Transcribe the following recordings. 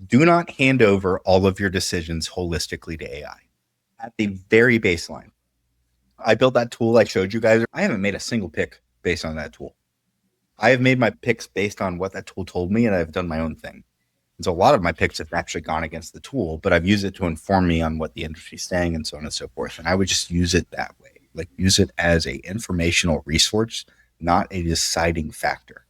do not hand over all of your decisions holistically to AI. At the very baseline, I built that tool I showed you guys. I haven't made a single pick based on that tool. I have made my picks based on what that tool told me, and I've done my own thing. And so a lot of my picks have actually gone against the tool, but I've used it to inform me on what the industry's saying and so on and so forth. And I would just use it that way, like use it as a informational resource, not a deciding factor.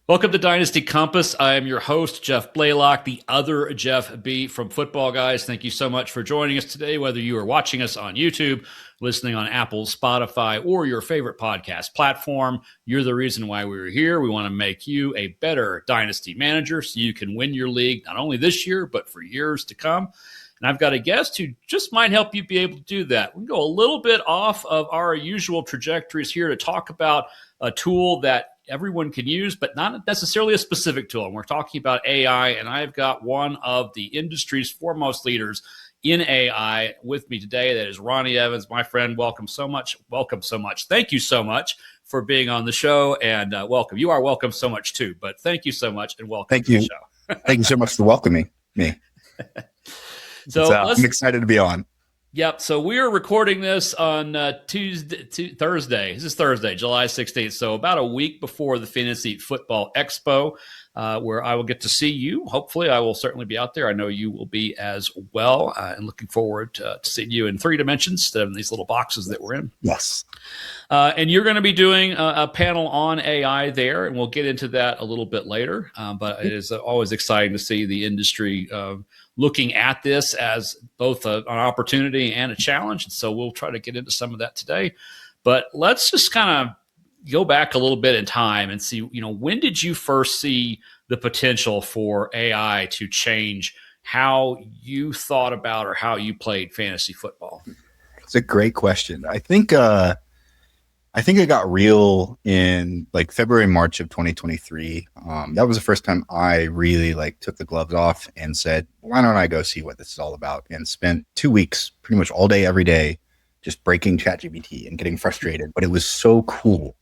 Welcome to Dynasty Compass. I am your host, Jeff Blaylock, the other Jeff B from Football Guys. Thank you so much for joining us today, whether you are watching us on YouTube, listening on Apple, Spotify, or your favorite podcast platform. You're the reason why we're here. We want to make you a better Dynasty manager so you can win your league, not only this year, but for years to come. And I've got a guest who just might help you be able to do that. We can go a little bit off of our usual trajectories here to talk about a tool that everyone can use, but not necessarily a specific tool. And we're talking about AI, and I've got one of the industry's foremost leaders in AI with me today. That is Ronnie Evans, my friend. Welcome so much. Welcome so much. Thank you so much for being on the show, and welcome. You are welcome so much too, but thank you so much and welcome to the show. Thank you so much for welcoming me. So I'm excited to be on. Yep. So we are recording this on Thursday. This is Thursday, July 16th. So about a week before the Fantasy Football Expo, where I will get to see you. Hopefully, I will certainly be out there. I know you will be as well. And looking forward to seeing you in 3 dimensions instead of in these little boxes that we're in. Yes. And you're going to be doing a panel on AI there, and we'll get into that a little bit later. But it is always exciting to see the industry looking at this as both an opportunity and a challenge. And so we'll try to get into some of that today. But let's just kind of go back a little bit in time and see, when did you first see the potential for AI to change how you thought about or how you played fantasy football? It's a great question. I think it got real in like February, March of 2023. That was the first time I really took the gloves off and said, why don't I go see what this is all about? And spent 2 weeks, pretty much all day, every day, just breaking ChatGPT and getting frustrated. But it was so cool.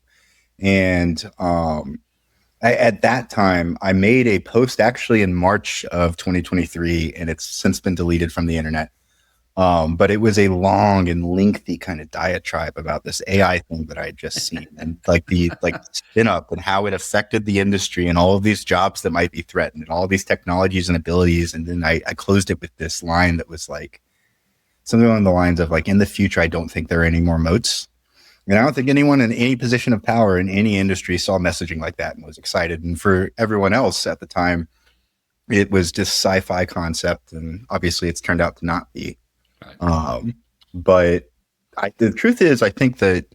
And at that time, I made a post actually in March of 2023, and it's since been deleted from the internet. But it was a long and lengthy kind of diatribe about this AI thing that I had just seen, and the spin up and how it affected the industry and all of these jobs that might be threatened and all these technologies and abilities. And then I closed it with this line that was something along the lines of in the future, I don't think there are any more moats. And I don't think anyone in any position of power in any industry saw messaging like that and was excited. And for everyone else at the time, it was just sci-fi concept. And obviously it's turned out to not be. But the truth is, I think that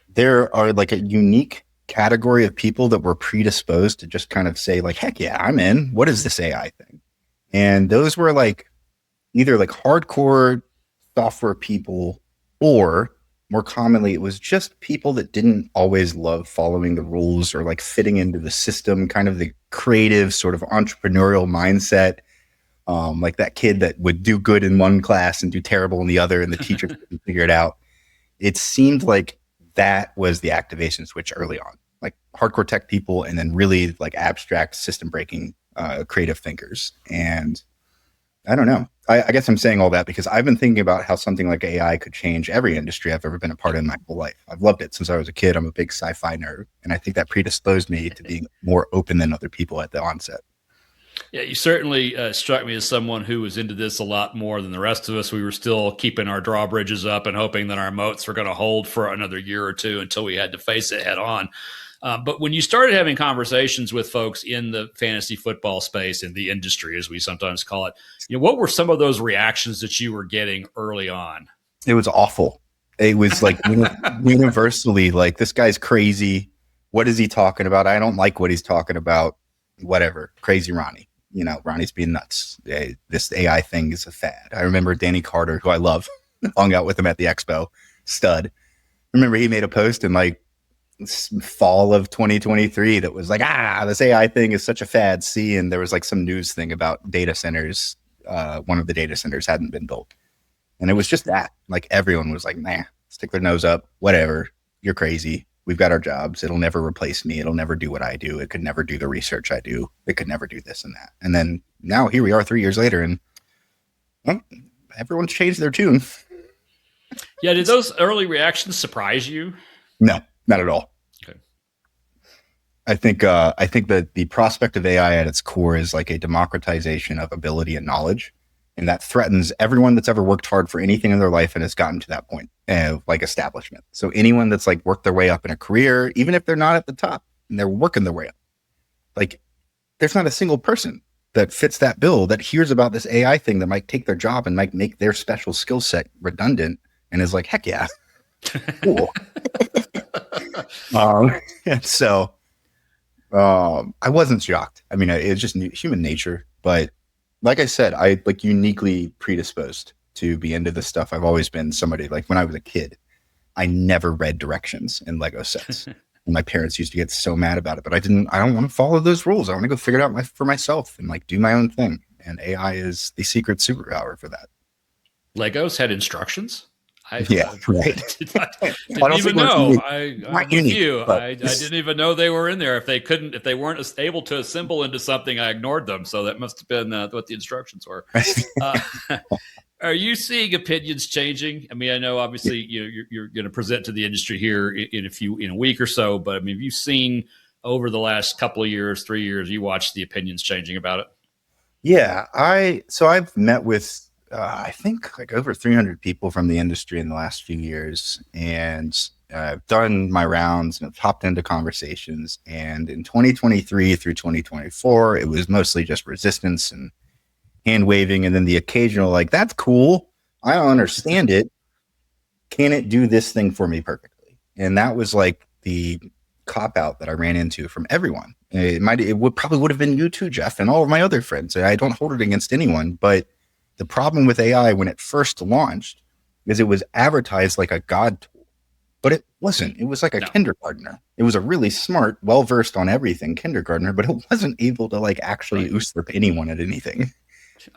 there are a unique category of people that were predisposed to just kind of say heck yeah, I'm in. What is this AI thing? And those were either hardcore software people, or more commonly, it was just people that didn't always love following the rules or fitting into the system, kind of the creative sort of entrepreneurial mindset. That kid that would do good in one class and do terrible in the other, and the teacher couldn't figure it out. It seemed like that was the activation switch early on, hardcore tech people, and then really abstract system breaking creative thinkers. And I don't know. I guess I'm saying all that because I've been thinking about how something like AI could change every industry I've ever been a part of in my whole life. I've loved it since I was a kid. I'm a big sci-fi nerd, and I think that predisposed me to being more open than other people at the onset. Yeah, you certainly struck me as someone who was into this a lot more than the rest of us. We were still keeping our drawbridges up and hoping that our moats were going to hold for another year or two until we had to face it head on. But when you started having conversations with folks in the fantasy football space, in the industry, as we sometimes call it, what were some of those reactions that you were getting early on? It was awful. It was universally this guy's crazy. What is he talking about? I don't like what he's talking about. Whatever. Crazy Ronnie. Ronnie's being nuts. This AI thing is a fad. I remember Danny Carter, who I love, hung out with him at the Expo. Stud. Remember he made a post in fall of 2023 that was this AI thing is such a fad. See, and there was some news thing about data centers one of the data centers hadn't been built. And it was just that. Like everyone was like, nah, stick their nose up, whatever. You're crazy. We've got our jobs. It'll never replace me. It'll never do what I do. It could never do the research I do. It could never do this and that. And then now here we are 3 years later, and well, everyone's changed their tune. Yeah, did those early reactions surprise you? No, not at all. Okay. I think that the prospect of AI at its core is like a democratization of ability and knowledge. And that threatens everyone that's ever worked hard for anything in their life and has gotten to that point of like establishment. So anyone that's like worked their way up in a career, even if they're not at the top and they're working their way up, like there's not a single person that fits that bill that hears about this AI thing that might take their job and might make their special skill set redundant and is like, heck yeah, cool. And so I wasn't shocked. I mean, it's just human nature, but like I said, I like uniquely predisposed to be into this stuff. I've always been somebody like when I was a kid, I never read directions in Lego sets. And my parents used to get so mad about it, but I don't want to follow those rules. I want to go figure it out for myself and like do my own thing. And AI is the secret superpower for that. Legos had instructions? Yeah, right. Didn't even know. I'm with you. I didn't even know they were in there. If they weren't able to assemble into something, I ignored them. So that must have been what the instructions were. Are you seeing opinions changing? I mean, I know obviously you're going to present to the industry here in a week or so, but I mean, have you seen over the last couple of years, 3 years, you watched the opinions changing about it? Yeah, I've met with I think like over 300 people from the industry in the last few years, and I've done my rounds and I've hopped into conversations. And in 2023 through 2024, it was mostly just resistance and hand waving, and then the occasional like, "That's cool. I don't understand it. Can it do this thing for me perfectly?" And that was like the cop out that I ran into from everyone. It probably would have been you too, Jeff, and all of my other friends. I don't hold it against anyone, but the problem with AI when it first launched is it was advertised like a god tool, but it wasn't. It was like a kindergartner. It was a really smart, well-versed on everything kindergartner, but it wasn't able to like actually usurp anyone at anything.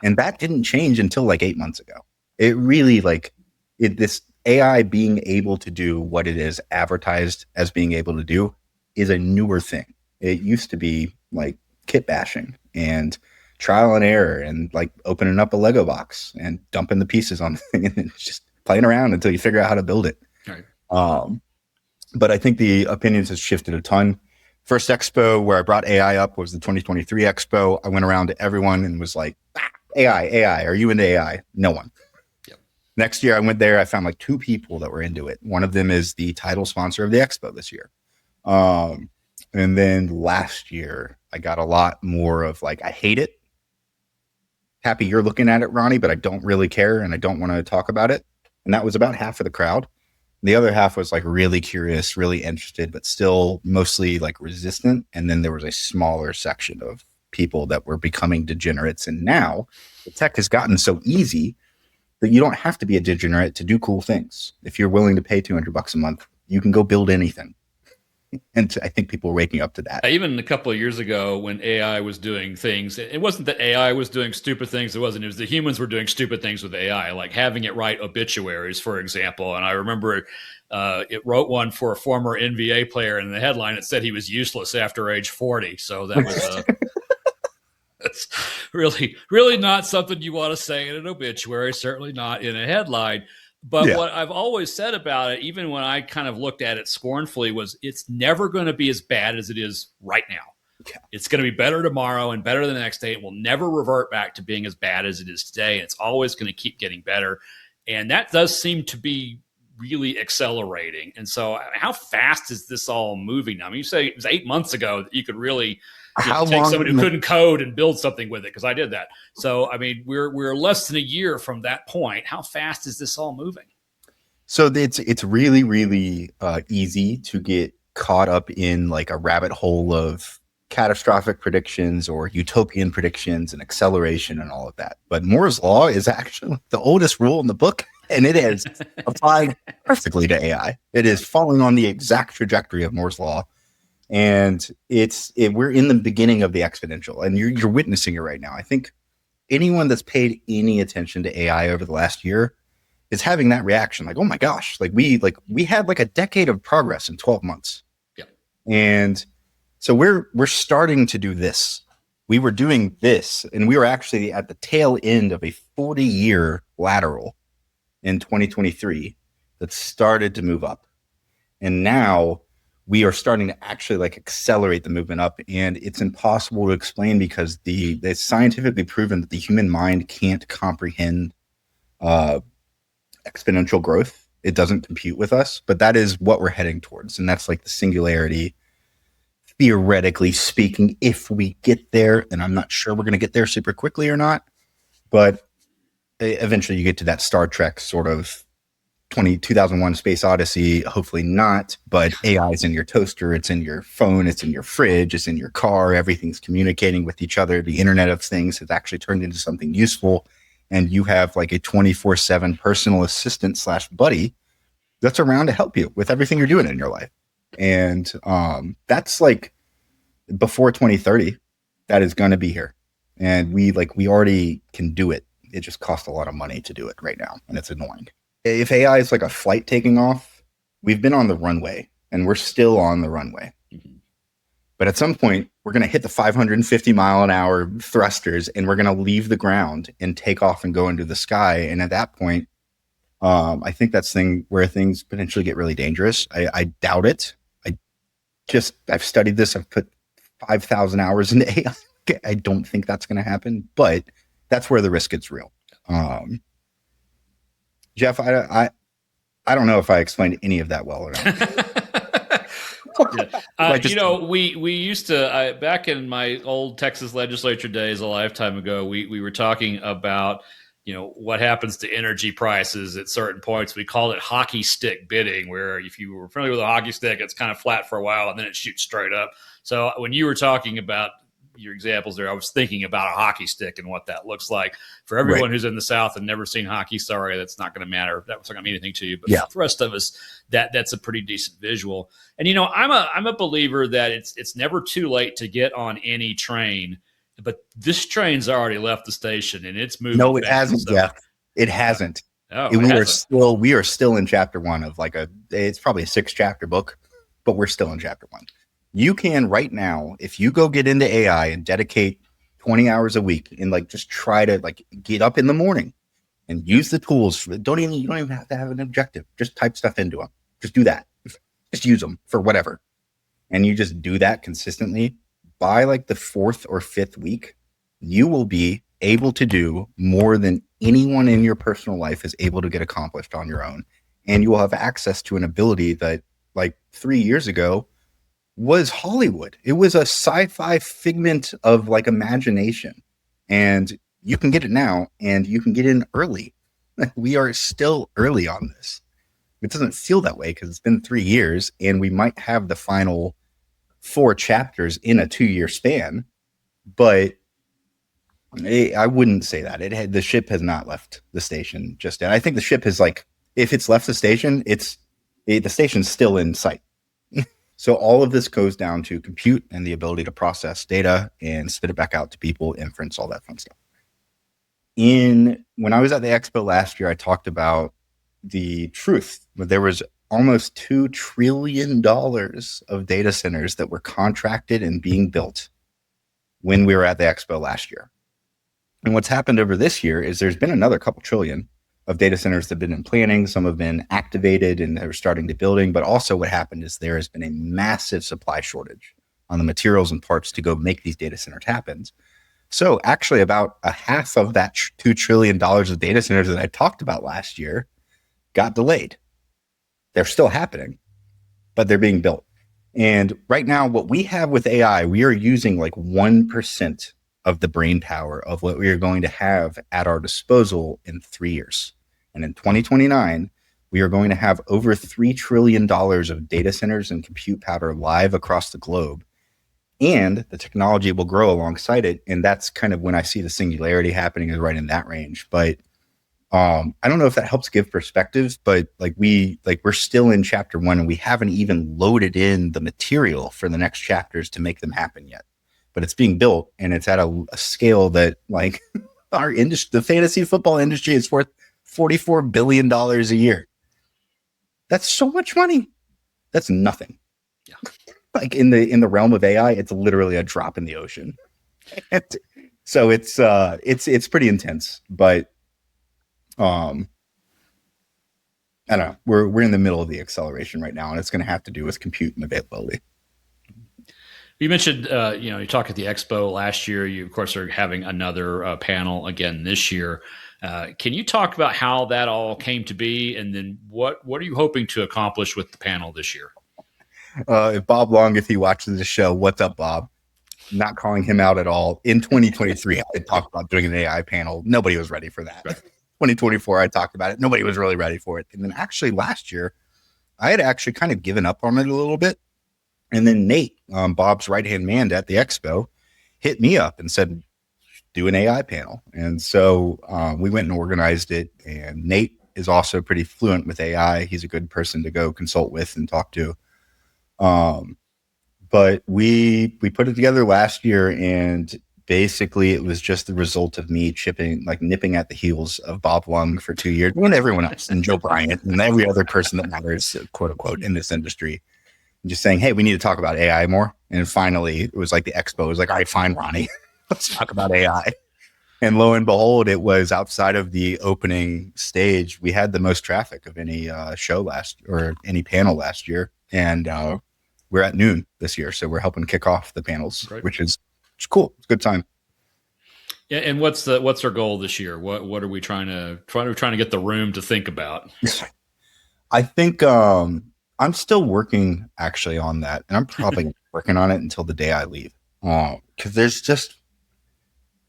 And that didn't change until like 8 months ago. It really this AI being able to do what it is advertised as being able to do is a newer thing. It used to be like kit bashing and trial and error and like opening up a Lego box and dumping the pieces on the thing and just playing around until you figure out how to build it. Right. But I think the opinions has shifted a ton. First Expo where I brought AI up was the 2023 Expo. I went around to everyone and was like, AI, are you into AI? No one. Yep. Next year I went there. I found like 2 people that were into it. One of them is the title sponsor of the Expo this year. And then last year I got a lot more of like, I hate it. Happy you're looking at it, Ronnie, but I don't really care and I don't want to talk about it. And that was about half of the crowd. The other half was like really curious, really interested, but still mostly like resistant. And then there was a smaller section of people that were becoming degenerates. And now the tech has gotten so easy that you don't have to be a degenerate to do cool things. If you're willing to pay $200 a month, you can go build anything. And I think people are waking up to that. Even a couple of years ago when AI was doing things, it wasn't that AI was doing stupid things. It was the humans were doing stupid things with AI, like having it write obituaries, for example. And I remember it wrote one for a former NBA player, and in the headline it said he was useless after age 40. So that was that's really, really not something you want to say in an obituary, certainly not in a headline. But what I've always said about it, even when I kind of looked at it scornfully, was it's never going to be as bad as it is right now. Yeah. It's going to be better tomorrow and better the next day. It will never revert back to being as bad as it is today. It's always going to keep getting better. And that does seem to be really accelerating. And so how fast is this all moving now? I mean, you say it was 8 months ago that you could really take somebody who couldn't code and build something with it, because I did that. So, I mean, we're less than a year from that point. How fast is this all moving? So it's really, really easy to get caught up in like a rabbit hole of catastrophic predictions or utopian predictions and acceleration and all of that. But Moore's Law is actually the oldest rule in the book, and it is applied perfectly to AI. It is following on the exact trajectory of Moore's Law. And we're in the beginning of the exponential, and you're witnessing it right now. I think anyone that's paid any attention to AI over the last year is having that reaction. Like, oh my gosh, we had like a decade of progress in 12 months. Yeah. And so we're starting to do this. We were doing this, and we were actually at the tail end of a 40-year lateral in 2023 that started to move up. And now we are starting to actually like accelerate the movement up. And it's impossible to explain because it's scientifically proven that the human mind can't comprehend exponential growth. It doesn't compute with us, but that is what we're heading towards. And that's like the singularity, theoretically speaking, if we get there. And I'm not sure we're going to get there super quickly or not, but eventually you get to that Star Trek sort of 2001 Space Odyssey. Hopefully not, but AI is in your toaster, it's in your phone, it's in your fridge, it's in your car, everything's communicating with each other. The Internet of Things has actually turned into something useful, and you have like a 24/7 personal assistant / buddy that's around to help you with everything you're doing in your life. And that's like before 2030, that is going to be here. And we already can do it. It just costs a lot of money to do it right now, and it's annoying. If AI is like a flight taking off, we've been on the runway and we're still on the runway. Mm-hmm. But at some point, we're going to hit the 550 mile an hour thrusters and we're going to leave the ground and take off and go into the sky. And at that point, I think that's where things potentially get really dangerous. I doubt it. I've studied this. I've put 5,000 hours into AI. I don't think that's going to happen, but that's where the risk gets real. Jeff, I don't know if I explained any of that well or not. We used to, back in my old Texas legislature days, a lifetime ago, we were talking about, what happens to energy prices at certain points. We called it hockey stick bidding, where if you were familiar with a hockey stick, it's kind of flat for a while and then it shoots straight up. So when you were talking about your examples there, I was thinking about a hockey stick and what that looks like. For everyone who's in the South and never seen hockey, sorry, that's not going to matter. That's not going to mean anything to you. But for the rest of us, that's a pretty decent visual. And I'm a believer that it's never too late to get on any train. But this train's already left the station and it's moving. No, it hasn't, Jeff. It hasn't. We are still in chapter 1 of it's probably a 6-chapter book, but we're still in chapter 1. You can right now, if you go get into AI and dedicate 20 hours a week and just try to get up in the morning and use the tools. You don't even have to have an objective. Just type stuff into them. Just do that. Just use them for whatever. And you just do that consistently. By the 4th or 5th week, you will be able to do more than anyone in your personal life is able to get accomplished on your own. And you will have access to an ability that 3 years ago was Hollywood. It was a sci-fi figment of imagination, and you can get it now, and you can get in early. We are still early on this. It doesn't feel that way because it's been 3 years, and we might have the final 4 chapters in a 2-year span, but I wouldn't say that. The ship has not left the station just yet. I think the ship is if it's left the station, the station's still in sight. So all of this goes down to compute and the ability to process data and spit it back out to people, inference, all that fun stuff. When I was at the Expo last year, I talked about the truth. There was almost $2 trillion of data centers that were contracted and being built when we were at the Expo last year. And what's happened over this year is there's been another couple trillion of data centers that have been in planning. Some have been activated and they're starting to building. But also what happened is there has been a massive supply shortage on the materials and parts to go make these data centers happen. So actually about a half of that $2 trillion of data centers that I talked about last year got delayed. They're still happening, but they're being built. And right now, what we have with AI, we are using 1% of the brain power of what we are going to have at our disposal in 3 years. And in 2029, we are going to have over $3 trillion of data centers and compute power live across the globe. And the technology will grow alongside it. And that's kind of when I see the singularity happening, is right in that range. But I don't know if that helps give perspective, but we're still in chapter 1 and we haven't even loaded in the material for the next chapters to make them happen yet. But it's being built and it's at a scale that Our industry, the fantasy football industry, is worth $44 billion a year. That's so much money. That's nothing. Yeah. Like in the realm of AI, it's literally a drop in the ocean. So it's pretty intense, but I don't know. We're in the middle of the acceleration right now, and it's going to have to do with compute and availability. You mentioned, you talked at the Expo last year. You, of course, are having another panel again this year. Can you talk about how that all came to be, and then what are you hoping to accomplish with the panel this year? If Bob Long, if he watches the show, what's up, Bob? Not calling him out at all. In 2023, I talked about doing an AI panel. Nobody was ready for that. Right. 2024, I talked about it. Nobody was really ready for it. And then actually last year, I had actually kind of given up on it a little bit. And then Nate, Bob's right-hand man at the Expo, hit me up and said, do an AI panel. And so we went and organized it. And Nate is also pretty fluent with AI. He's a good person to go consult with and talk to. But we put it together last year, and basically it was just the result of me nipping at the heels of Bob Lung for 2 years, and everyone else, and Joe Bryant, and every other person that matters, quote unquote, in this industry. And just saying, hey, we need to talk about AI more. And finally, it was like the Expo was like, all right, fine, Ronnie, let's talk about AI. And lo and behold, it was outside of the opening stage. We had the most traffic of any any panel last year. And we're at noon this year. So we're helping kick off the panels, which is cool. It's a good time. Yeah. And what's our goal this year? What are we trying to get the room to think about? I think I'm still working actually on that. And I'm probably working on it until the day I leave. Because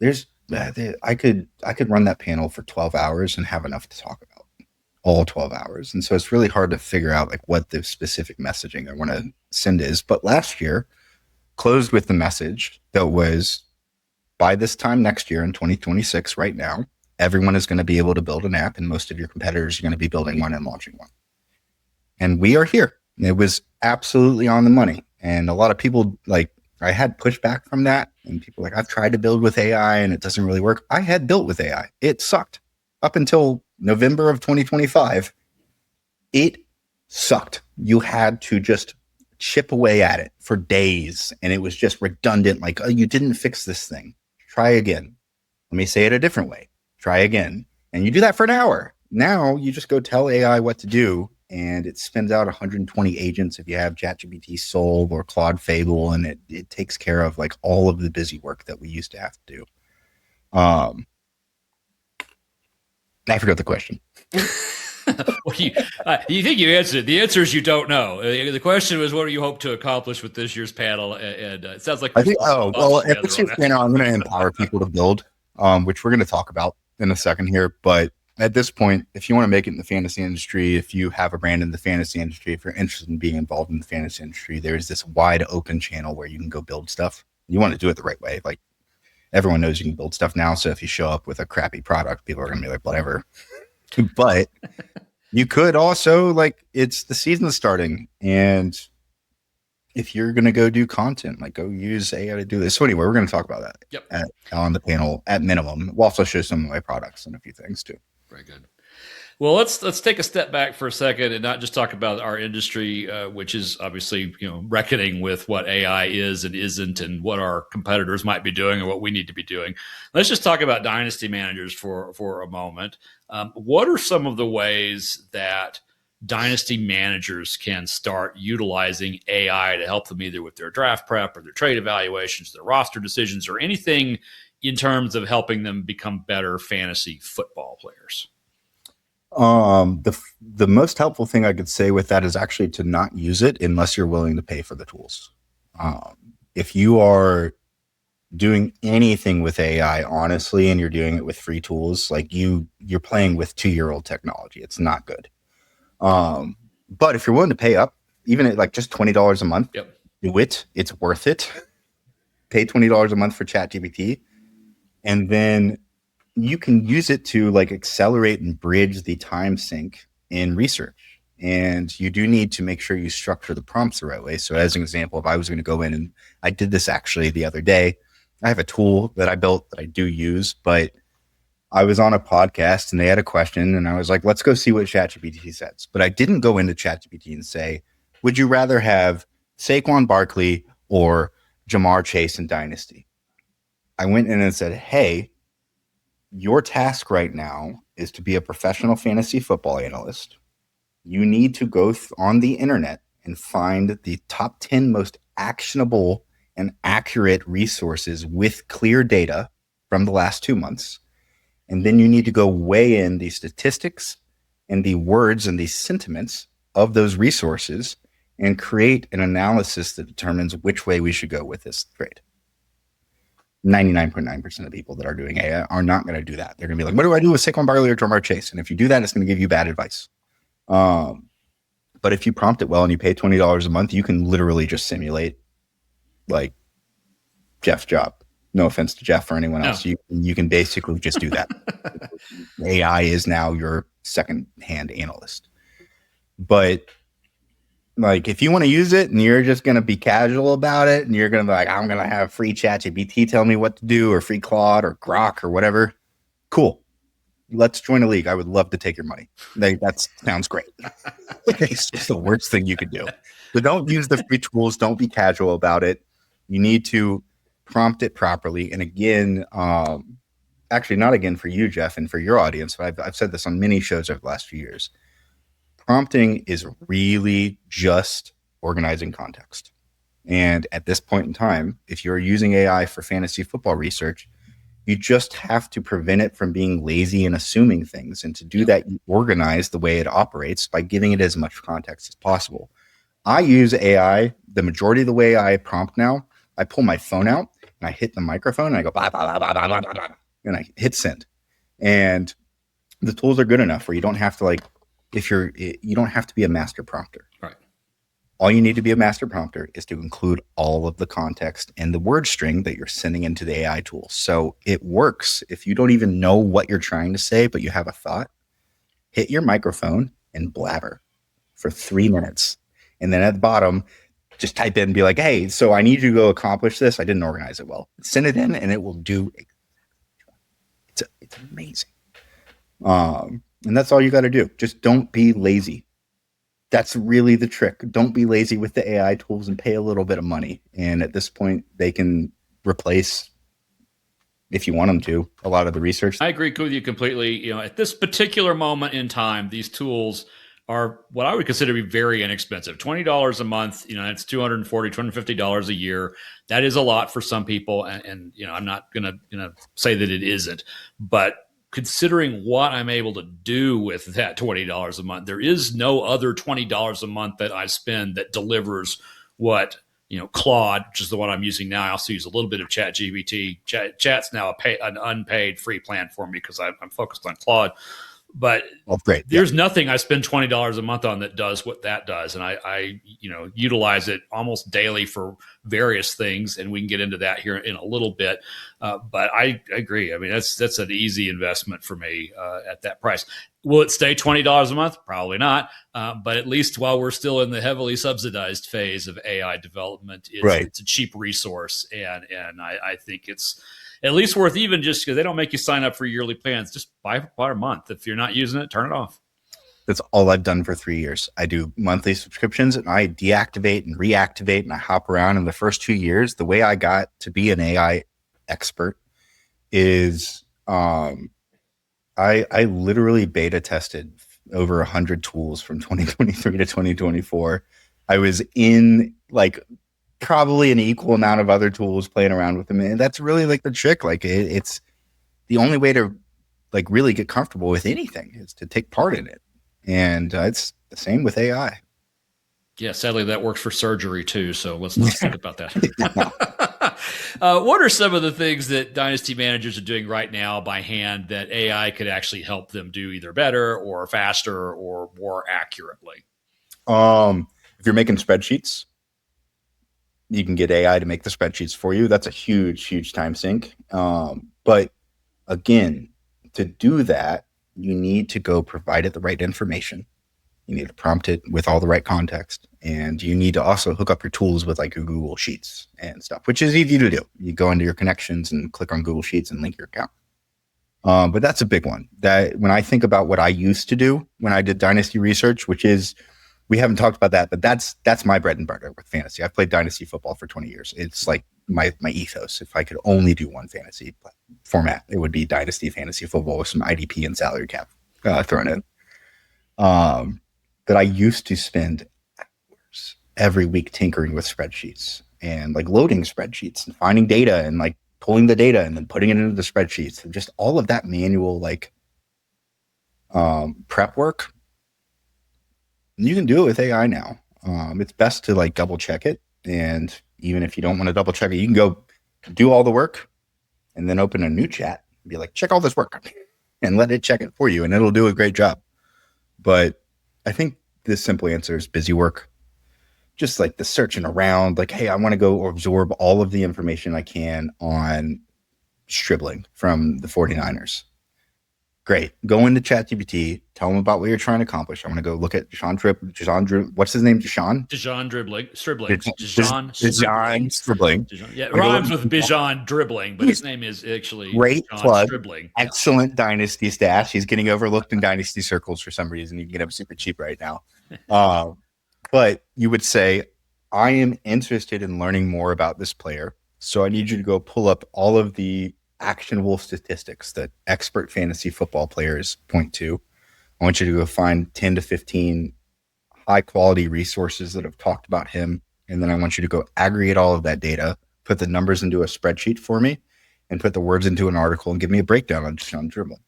I could run that panel for 12 hours and have enough to talk about all 12 hours. And so it's really hard to figure out like what the specific messaging I want to send is. But last year closed with the message that was, by this time next year in 2026, right now, everyone is going to be able to build an app, and most of your competitors are going to be building one and launching one. And we are here. It was absolutely on the money. And a lot of people, like, I had pushback from that, and people like, I've tried to build with AI and it doesn't really work. I had built with AI. It sucked up until November of 2025. It sucked. You had to just chip away at it for days, and it was just redundant. Like, oh, you didn't fix this thing. Try again. Let me say it a different way. Try again. And you do that for an hour. Now you just go tell AI what to do, and it spins out 120 agents if you have ChatGPT Solve or Claude Fable, and it takes care of like all of the busy work that we used to have to do. I forgot the question. Well, you think you answered it. The answer is you don't know. The question was, what do you hope to accomplish with this year's panel? And it sounds like I think. At this year's panel, I'm going to empower people to build, which we're going to talk about in a second here. But at this point, if you want to make it in the fantasy industry, if you have a brand in the fantasy industry, if you're interested in being involved in the fantasy industry, there's this wide open channel where you can go build stuff. You want to do it the right way. Like, everyone knows you can build stuff now. So if you show up with a crappy product, people are going to be like, whatever. But you could also, like, it's the season starting, and if you're going to go do content, like, go use AI to do this. So anyway, we're going to talk about that on the panel at minimum. We'll also show some of my products and a few things too. Very good. Well, let's take a step back for a second and not just talk about our industry, which is obviously, reckoning with what AI is and isn't, and what our competitors might be doing and what we need to be doing. Let's just talk about Dynasty managers for a moment. What are some of the ways that Dynasty managers can start utilizing AI to help them either with their draft prep or their trade evaluations, their roster decisions, or anything in terms of helping them become better fantasy football players? The most helpful thing I could say with that is actually to not use it unless you're willing to pay for the tools. If you are doing anything with AI, honestly, and you're doing it with free tools, like you're playing with 2-year-old technology. It's not good. But if you're willing to pay up, even at like just $20 a month, do it. It's worth it. Pay $20 a month for ChatGPT, and then you can use it to like accelerate and bridge the time sink in research. And you do need to make sure you structure the prompts the right way. So as an example, if I was going to go in, and I did this actually the other day, I have a tool that I built that I do use, but I was on a podcast and they had a question and I was like, let's go see what ChatGPT says. But I didn't go into ChatGPT and say, would you rather have Saquon Barkley or Jamar Chase in Dynasty? I went in and said, hey, your task right now is to be a professional fantasy football analyst. You need to go on the internet and find the top 10 most actionable and accurate resources with clear data from the last 2 months. And then you need to go weigh in the statistics and the words and the sentiments of those resources and create an analysis that determines which way we should go with this trade. 99.9% of people that are doing AI are not going to do that. They're going to be like, what do I do with Saquon Barkley or Jamar Chase? And if you do that, it's going to give you bad advice. But if you prompt it well and you pay $20 a month, you can literally just simulate like Jeff's job. No offense to Jeff or anyone else. You can basically just do that. AI is now your second-hand analyst. But like, if you want to use it and you're just going to be casual about it and you're going to be like, I'm going to have free ChatGPT tell me what to do, or free Claude or Grok or whatever, cool. Let's join a league. I would love to take your money. That sounds great. It's just the worst thing you could do. So don't use the free tools. Don't be casual about it. You need to prompt it properly. And again, actually not again for you, Jeff, and for your audience, but I've said this on many shows over the last few years. Prompting is really just organizing context. And at this point in time, if you're using AI for fantasy football research, you just have to prevent it from being lazy and assuming things. And to do that, you organize the way it operates by giving it as much context as possible. I use AI, the majority of the way I prompt now, I pull my phone out and I hit the microphone and I go, blah, blah, blah, blah, blah, blah, blah, and I hit send. And the tools are good enough where you don't have to you don't have to be a master prompter. Right. All you need to be a master prompter is to include all of the context and the word string that you're sending into the AI tool. So it works if you don't even know what you're trying to say, but you have a thought. Hit your microphone and blabber for 3 minutes. And then at the bottom, just type in and be like, hey, so I need you to go accomplish this. I didn't organize it well. Send it in and it will do it. It's amazing. And that's all you got to do. Just don't be lazy. That's really the trick. Don't be lazy with the AI tools and pay a little bit of money. And at this point, they can replace, if you want them to, a lot of the research. I agree with you completely. At this particular moment in time, these tools are what I would consider to be very inexpensive. $20 a month, that's $240, $250 a year. That is a lot for some people. And I'm not going to say that it isn't, but considering what I'm able to do with that $20 a month, there is no other $20 a month that I spend that delivers what, Claude, which is the one I'm using now. I also use a little bit of ChatGPT. Chat's now an unpaid free plan for me because I'm focused on Claude. But there's nothing I spend $20 a month on that does what that does. And I utilize it almost daily for various things. And we can get into that here in a little bit. But I agree. I mean, that's an easy investment for me at that price. Will it stay $20 a month? Probably not. But at least while we're still in the heavily subsidized phase of AI development, it's a cheap resource. And I think it's at least worth, even just because they don't make you sign up for yearly plans. Just buy a month. If you're not using it, turn it off. That's all I've done for 3 years. I do monthly subscriptions and I deactivate and reactivate and I hop around. In the first 2 years, the way I got to be an AI expert is I literally beta tested over 100 tools from 2023 to 2024. I was in probably an equal amount of other tools playing around with them. And that's really the trick. It's the only way to really get comfortable with anything is to take part in it. And it's the same with AI. Yeah, sadly that works for surgery too. So let's not think about that. What are some of the things that Dynasty managers are doing right now by hand that AI could actually help them do either better or faster or more accurately? If you're making spreadsheets, you can get AI to make the spreadsheets for you. That's a huge, huge time sink. But again, to do that, you need to go provide it the right information. You need to prompt it with all the right context. And you need to also hook up your tools with your Google Sheets and stuff, which is easy to do. You go into your connections and click on Google Sheets and link your account. But that's a big one. That when I think about what I used to do when I did Dynasty research, which is we haven't talked about that, but that's my bread and butter with fantasy. I've played Dynasty football for 20 years. It's like my ethos. If I could only do one fantasy format, it would be Dynasty fantasy football with some IDP and salary cap thrown in. But I used to spend hours every week tinkering with spreadsheets and like loading spreadsheets and finding data and like pulling the data and then putting it into the spreadsheets and just all of that manual like prep work. You can do it with AI now. It's best to like double check it. And even if you don't want to double check it, you can go do all the work and then open a new chat and be like, check all this work and let it check it for you. And it'll do a great job. But I think the simple answer is busy work. Just like the searching around, like, hey, I want to go absorb all of the information I can on Stribling from the 49ers. Great. Go into ChatGPT, tell them about what you're trying to accomplish. I'm going to go look at what's his name? Deshaun Stribling. Yeah, it rhymes with Bijan Dribbling, but his name is actually great Deshaun plug. Stribling. Excellent Dynasty stash. He's getting overlooked in Dynasty circles for some reason. You can get him super cheap right now. But you would say, I am interested in learning more about this player. So I need you to go pull up all of the actionable statistics that expert fantasy football players point to. I want you to go find 10 to 15 high quality resources that have talked about him. And then I want you to go aggregate all of that data, put the numbers into a spreadsheet for me, and put the words into an article and give me a breakdown on Dribbling.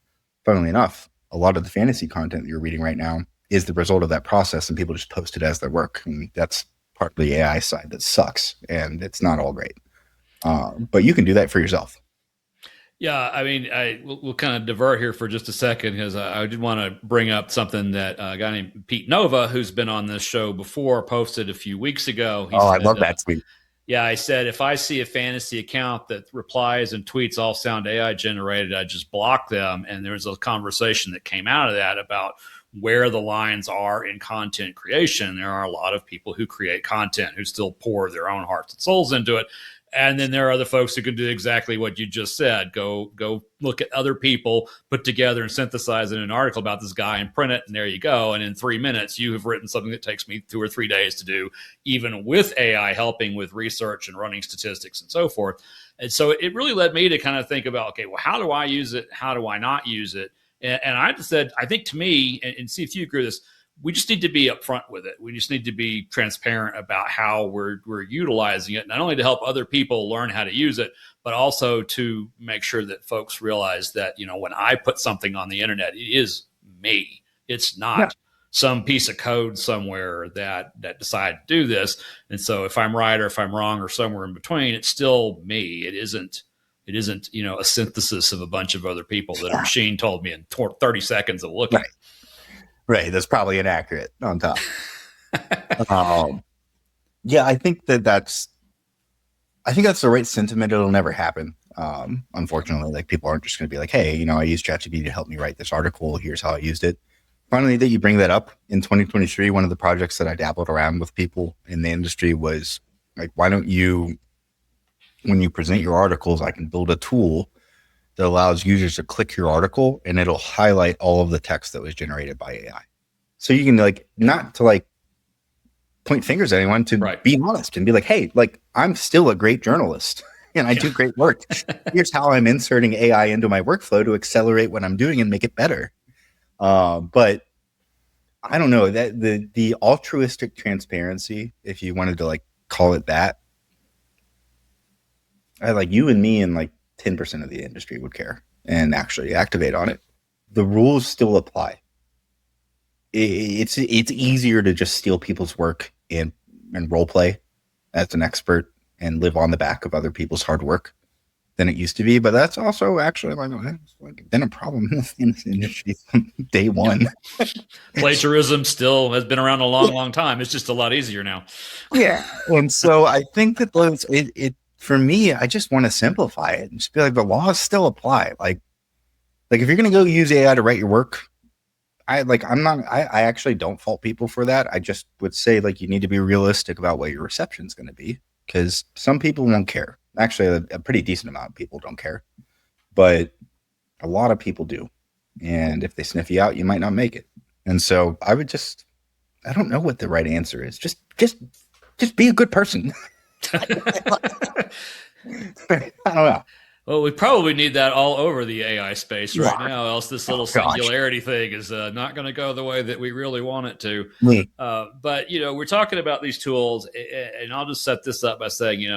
Funnily enough, a lot of the fantasy content that you're reading right now is the result of that process, and people just post it as their work. And that's part of the AI side that sucks, and it's not all great. But you can do that for yourself. Yeah, I mean, we'll kind of divert here for just a second because I did want to bring up something that a guy named Pete Nova, who's been on this show before, posted a few weeks ago. He said, I love that tweet. Yeah, I said, if I see a fantasy account that replies and tweets all sound AI generated, I just block them. And there was a conversation that came out of that about where the lines are in content creation. There are a lot of people who create content who still pour their own hearts and souls into it. And then there are other folks who can do exactly what you just said. Go look at other people, put together and synthesize in an article about this guy and print it, and there you go. And in 3 minutes, you have written something that takes me 2 or 3 days to do, even with AI helping with research and running statistics and so forth. And so it really led me to kind of think about, okay, well, how do I use it? How do I not use it? And I just said, I think to me, and see if you agree with this, we just need to be upfront with it. We just need to be transparent about how we're utilizing it, not only to help other people learn how to use it, but also to make sure that folks realize that, you know, when I put something on the internet, it is me. It's not some piece of code somewhere that decided to do this. And so if I'm right or if I'm wrong or somewhere in between, it's still me. It isn't, you know, a synthesis of a bunch of other people that a machine told me in 30 seconds of looking. Right. That's probably inaccurate on top. Yeah, I think that's the right sentiment. It'll never happen. Unfortunately, like people aren't just going to be like, hey, you know, I used ChatGPT to help me write this article. Here's how I used it. Finally, that you bring that up in 2023, one of the projects that I dabbled around with people in the industry was like, why don't you, when you present your articles, I can build a tool that allows users to click your article and it'll highlight all of the text that was generated by AI. So you can like, not to like point fingers at anyone, to be honest and be like, hey, like I'm still a great journalist and I do great work. Here's how I'm inserting AI into my workflow to accelerate what I'm doing and make it better. But I don't know, that the altruistic transparency, if you wanted to like call it that, I like you and me and like 10% of the industry would care and actually activate on it. The rules still apply. It's easier to just steal people's work and role play as an expert and live on the back of other people's hard work than it used to be. But that's also actually like been a problem in this industry from day one. Plagiarism still has been around a long time. It's just a lot easier now. Yeah. And so I think that for me, I just want to simplify it and just be like, the laws still apply. Like if you're going to go use AI to write your work, I actually don't fault people for that. I just would say like, you need to be realistic about what your reception is going to be, because some people won't care. Actually, a pretty decent amount of people don't care, but A lot of people do. And if they sniff you out, you might not make it. And so I don't know what the right answer is. Just be a good person. I don't know. Well, we probably need that all over the AI space right now, else this little singularity thing is not going to go the way that we really want it to. But, we're talking about these tools, and I'll just set this up by saying,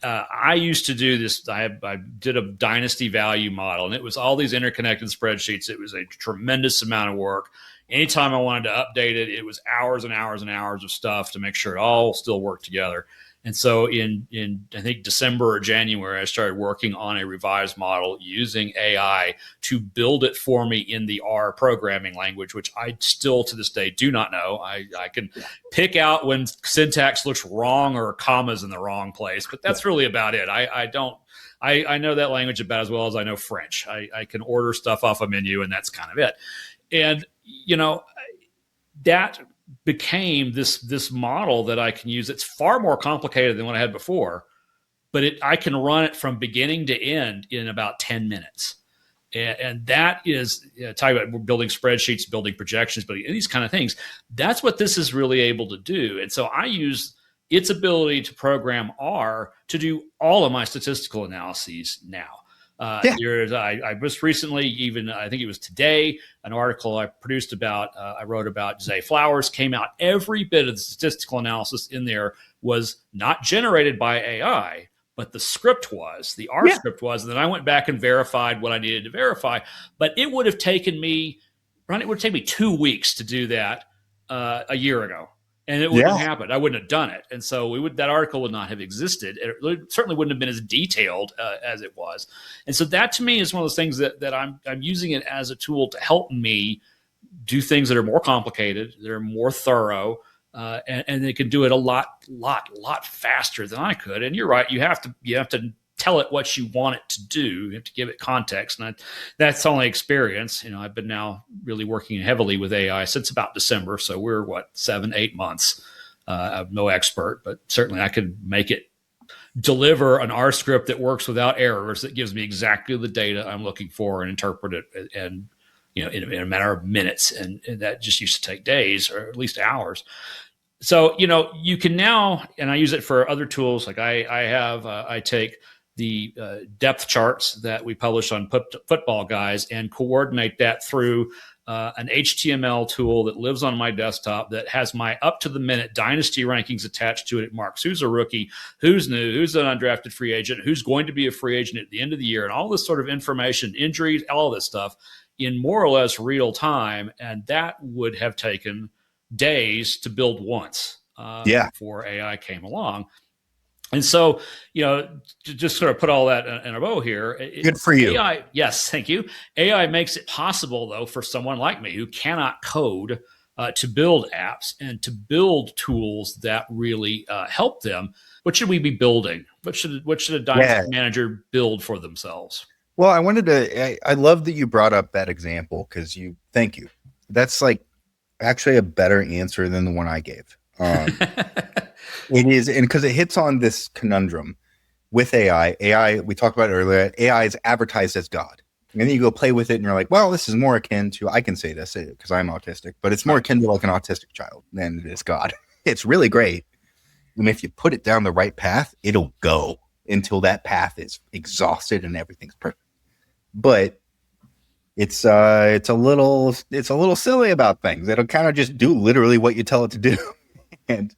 I used to do this. I did a Dynasty value model, and it was all these interconnected spreadsheets. It was a tremendous amount of work. Anytime I wanted to update it, it was hours and hours and hours of stuff to make sure it all still worked together. And so in I think December or January, I started working on a revised model using AI to build it for me in the R programming language, which I still to this day do not know. I can pick out when syntax looks wrong or commas in the wrong place, but that's really about it. I know that language about as well as I know French. I can order stuff off a menu, and that's kind of it. And, that became this model that I can use. It's far more complicated than what I had before, but I can run it from beginning to end in about 10 minutes. And that is, talking about we're building spreadsheets, building projections, building these kind of things. That's what this is really able to do. And so I use its ability to program R to do all of my statistical analyses now. I just recently, even I think it was today, an article I produced I wrote about Zay Flowers came out. Every bit of the statistical analysis in there was not generated by AI, but the script was, the R script was. And then I went back and verified what I needed to verify. But it would have taken me, Ron, it would take me 2 weeks to do that a year ago. And it wouldn't have happened. I wouldn't have done it. And so that article would not have existed. It certainly wouldn't have been as detailed as it was. And so that to me is one of those things that I'm using it as a tool to help me do things that are more complicated, that are more thorough, and they can do it a lot faster than I could. And you're right. You have to tell it what you want it to do. You have to give it context. And that's only experience. I've been now really working heavily with AI since about December. So we're 7-8 months. I'm no expert, but certainly I could make it deliver an R script that works without errors, that gives me exactly the data I'm looking for and interpret it and, in a matter of minutes. And that just used to take days or at least hours. So, you can now, and I use it for other tools. Like I take the depth charts that we publish on Football Guys and coordinate that through an HTML tool that lives on my desktop that has my up-to-the-minute Dynasty rankings attached to it. It marks who's a rookie, who's new, who's an undrafted free agent, who's going to be a free agent at the end of the year, and all this sort of information, injuries, all this stuff in more or less real time. And that would have taken days to build once before AI came along. And so, to just sort of put all that in a bow here. Good for you. AI, yes, thank you. AI makes it possible, though, for someone like me who cannot code to build apps and to build tools that really help them. What should we be building? What should a Dynasty manager build for themselves? Well, I love that you brought up that example because thank you. That's actually a better answer than the one I gave. It is, and because it hits on this conundrum with AI. AI, we talked about it earlier, AI is advertised as God. And then you go play with it and you're like, well, this is more akin to, I can say this because I'm autistic, but it's more akin to an autistic child than it is God. It's really great. And if you put it down the right path, it'll go until that path is exhausted and everything's perfect. But it's a little silly about things. It'll kind of just do literally what you tell it to do. And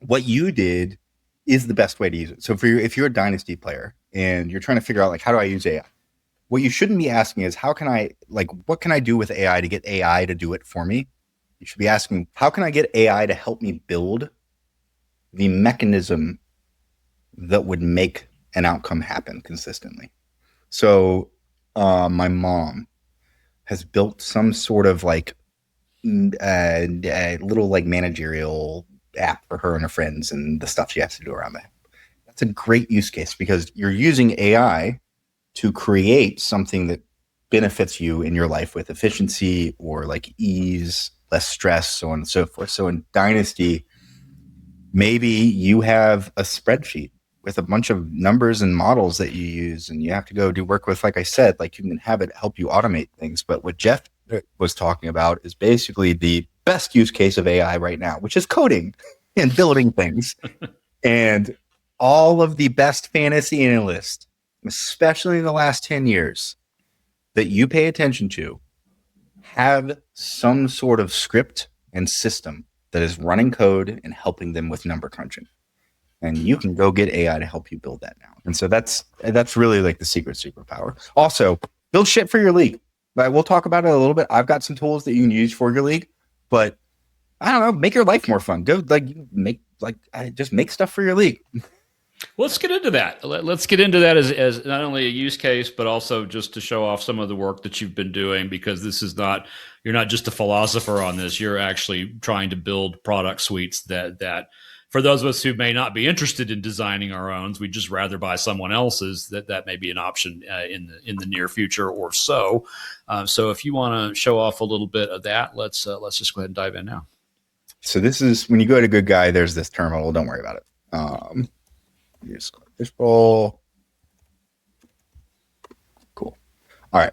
what you did is the best way to use it. So if you're a Dynasty player and you're trying to figure out how do I use AI, what you shouldn't be asking is what can I do with AI to get AI to do it for me? You should be asking, how can I get AI to help me build the mechanism that would make an outcome happen consistently? So my mom has built some sort of a little managerial app for her and her friends and the stuff she has to do around that. That's a great use case because you're using AI to create something that benefits you in your life with efficiency or ease, less stress, so on and so forth. So in Dynasty, maybe you have a spreadsheet with a bunch of numbers and models that you use, and you have to go do work with, like I said, like you can have it help you automate things. But what Jeff was talking about is basically the best use case of AI right now, which is coding and building things. And all of the best fantasy analysts, especially in the last 10 years, that you pay attention to, have some sort of script and system that is running code and helping them with number crunching. And you can go get AI to help you build that now. And so that's really like the secret superpower. Also, build shit for your league. Like, we'll talk about it a little bit. I've got some tools that you can use for your league, but I don't know, make your life more fun. Go just make stuff for your league. Let's get into that. Let's get into that as not only a use case, but also just to show off some of the work that you've been doing, because this is not, you're not just a philosopher on this. You're actually trying to build product suites that for those of us who may not be interested in designing our own, we'd just rather buy someone else's, that may be an option in the near future or so. So if you want to show off a little bit of that, let's just go ahead and dive in now. So this is when you go to Goodguy, there's this terminal. Don't worry about it. Use Fishbowl. Cool. All right.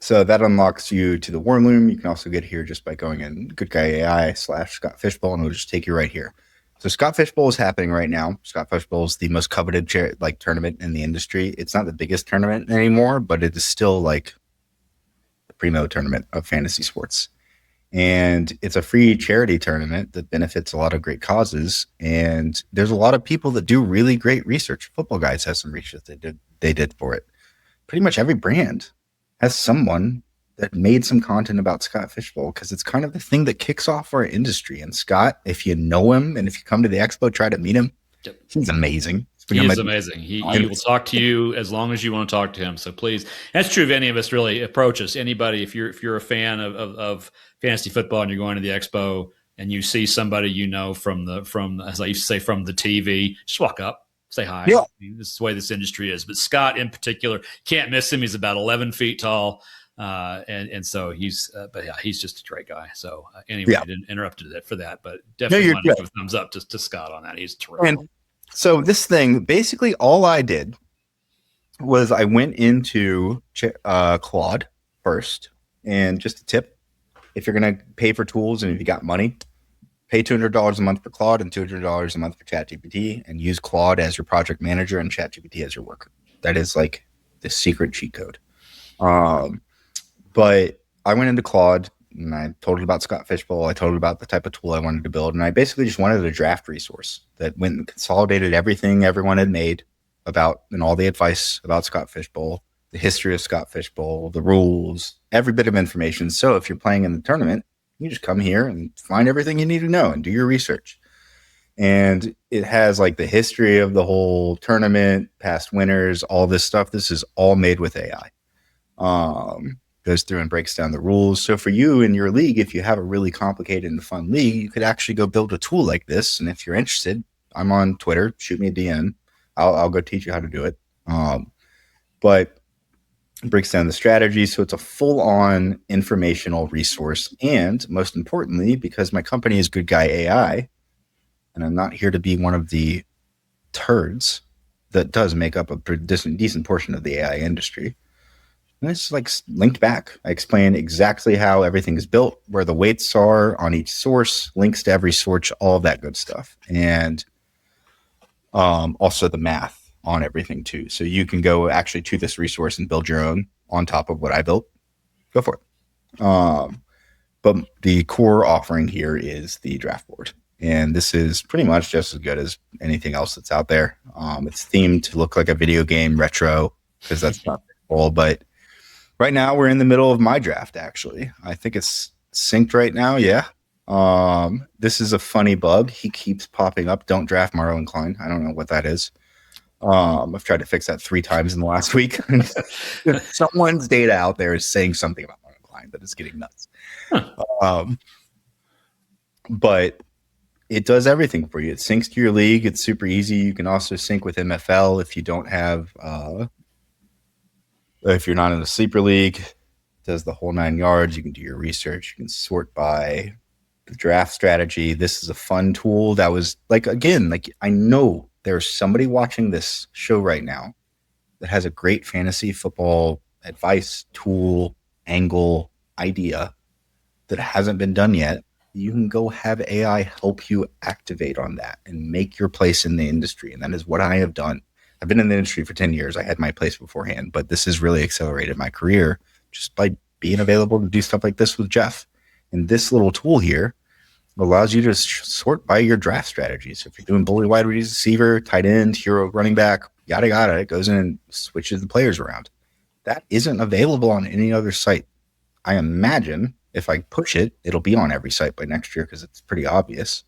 So that unlocks you to the War Loom. You can also get here just by going in Goodguy.ai /Scott Fishbowl, and it'll just take you right here. So Scott Fishbowl is happening right now. Scott Fishbowl is the most coveted tournament in the industry. It's not the biggest tournament anymore, but it is still like the primo tournament of fantasy sports. And it's a free charity tournament that benefits a lot of great causes. And there's a lot of people that do really great research. Football Guys has some research they did for it. Pretty much every brand has someone that made some content about Scott Fishbowl, because it's kind of the thing that kicks off our industry. And Scott, if you know him and if you come to the Expo, try to meet him. Yep. He's amazing. He is amazing. He will talk to you as long as you want to talk to him. So please, that's true of any of us really. Approach us. Anybody, if you're a fan of fantasy football and you're going to the Expo and you see somebody you know from as I used to say, from the TV, just walk up, say hi. Yeah. I mean, this is the way this industry is. But Scott in particular, can't miss him. He's about 11 feet tall. And so he's just a great guy. So anyway, I didn't interrupt it for that, but definitely want to give a thumbs up to Scott on that. He's terrific. And so this thing, basically all I did was I went into Claude first, and just a tip, if you're going to pay for tools and if you got money, pay $200 a month for Claude and $200 a month for ChatGPT, and use Claude as your project manager and ChatGPT as your worker. That is like the secret cheat code. But I went into Claude and I told it about Scott Fishbowl. I told it about the type of tool I wanted to build. And I basically just wanted a draft resource that went and consolidated everything everyone had made about, and all the advice about Scott Fishbowl, the history of Scott Fishbowl, the rules, every bit of information. So if you're playing in the tournament, you just come here and find everything you need to know and do your research. And it has like the history of the whole tournament, past winners, all this stuff. This is all made with AI. Goes through and breaks down the rules. So for you in your league, if you have a really complicated and fun league, you could actually go build a tool like this. And if you're interested, I'm on Twitter, shoot me a DM. I'll go teach you how to do it. But it breaks down the strategy. So it's a full-on informational resource. And most importantly, because my company is Goodguy.ai, and I'm not here to be one of the turds that does make up a decent portion of the AI industry, and it's like linked back. I explain exactly how everything is built, where the weights are on each source, links to every source, all of that good stuff. And also the math on everything too. So you can go actually to this resource and build your own on top of what I built. Go for it. But the core offering here is the draft board. And this is pretty much just as good as anything else that's out there. It's themed to look like a video game retro, because that's not all, but right now we're in the middle of my draft, actually. I think it's synced right now, yeah. This is a funny bug. He keeps popping up. Don't draft Marlon Klein. I don't know what that is. I've tried to fix that 3 times in the last week. Someone's data out there is saying something about Marlon Klein that is getting nuts. But it does everything for you. It syncs to your league. It's super easy. You can also sync with MFL if you don't have... if you're not in a sleeper league, it does the whole 9 yards. You can do your research. You can sort by the draft strategy. This is a fun tool that was like, again, like I know there's somebody watching this show right now that has a great fantasy football advice, tool, angle, idea that hasn't been done yet, you can go have AI help you activate on that and make your place in the industry. And that is what I have done. I've been in the industry for 10 years. I had my place beforehand, but this has really accelerated my career just by being available to do stuff like this with Jeff. And this little tool here allows you to sort by your draft strategies. If you're doing bully wide receiver, tight end, hero running back, yada, yada, it goes in and switches the players around. That isn't available on any other site. I imagine if I push it, it'll be on every site by next year because it's pretty obvious.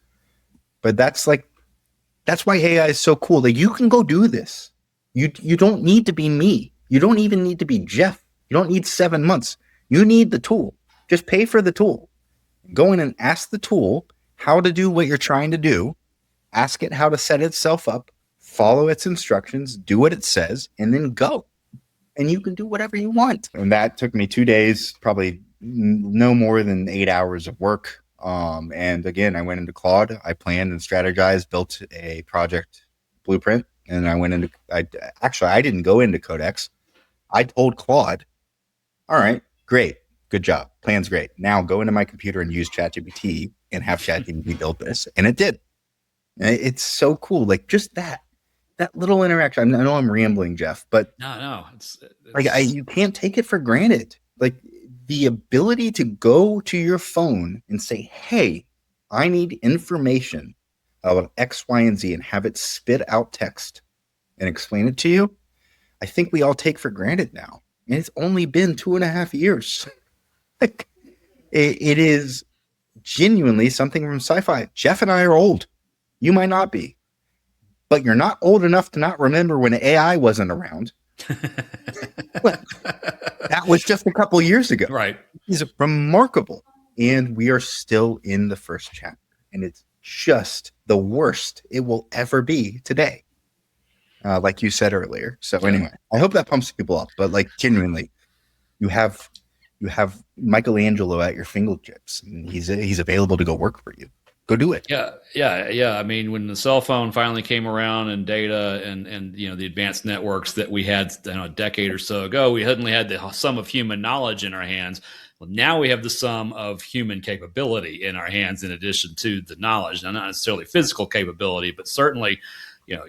But that's why AI is so cool. Like, you can go do this. You don't need to be me. You don't even need to be Jeff. You don't need 7 months. You need the tool. Just pay for the tool. Go in and ask the tool how to do what you're trying to do. Ask it how to set itself up, follow its instructions, do what it says, and then go. And you can do whatever you want. And that took me 2 days, probably no more than 8 hours of work. And again, I went into Claude. I planned and strategized, built a project blueprint, and I went into. I didn't go into Codex. I told Claude, "All right, great, good job, plan's great. Now go into my computer and use ChatGPT and have ChatGPT build this," and it did. And it's so cool, like just that little interaction. I know I'm rambling, Jeff, but no, it's like you can't take it for granted. Like, the ability to go to your phone and say, "Hey, I need information about X, Y, and Z," and have it spit out text and explain it to you. I think we all take for granted now. And it's only been 2.5 years. Like, it is genuinely something from sci-fi. Jeff and I are old. You might not be, but you're not old enough to not remember when AI wasn't around. That was just a couple years ago. Right. It's remarkable. And we are still in the first chapter. And it's just the worst it will ever be today. Like you said earlier. So anyway, I hope that pumps people up. But like, genuinely, you have Michelangelo at your fingertips, and he's available to go work for you. Go do it. Yeah. I mean, when the cell phone finally came around and data and the advanced networks that we had a decade or so ago, we suddenly had the sum of human knowledge in our hands. Well, now we have the sum of human capability in our hands in addition to the knowledge. Now, not necessarily physical capability, but certainly,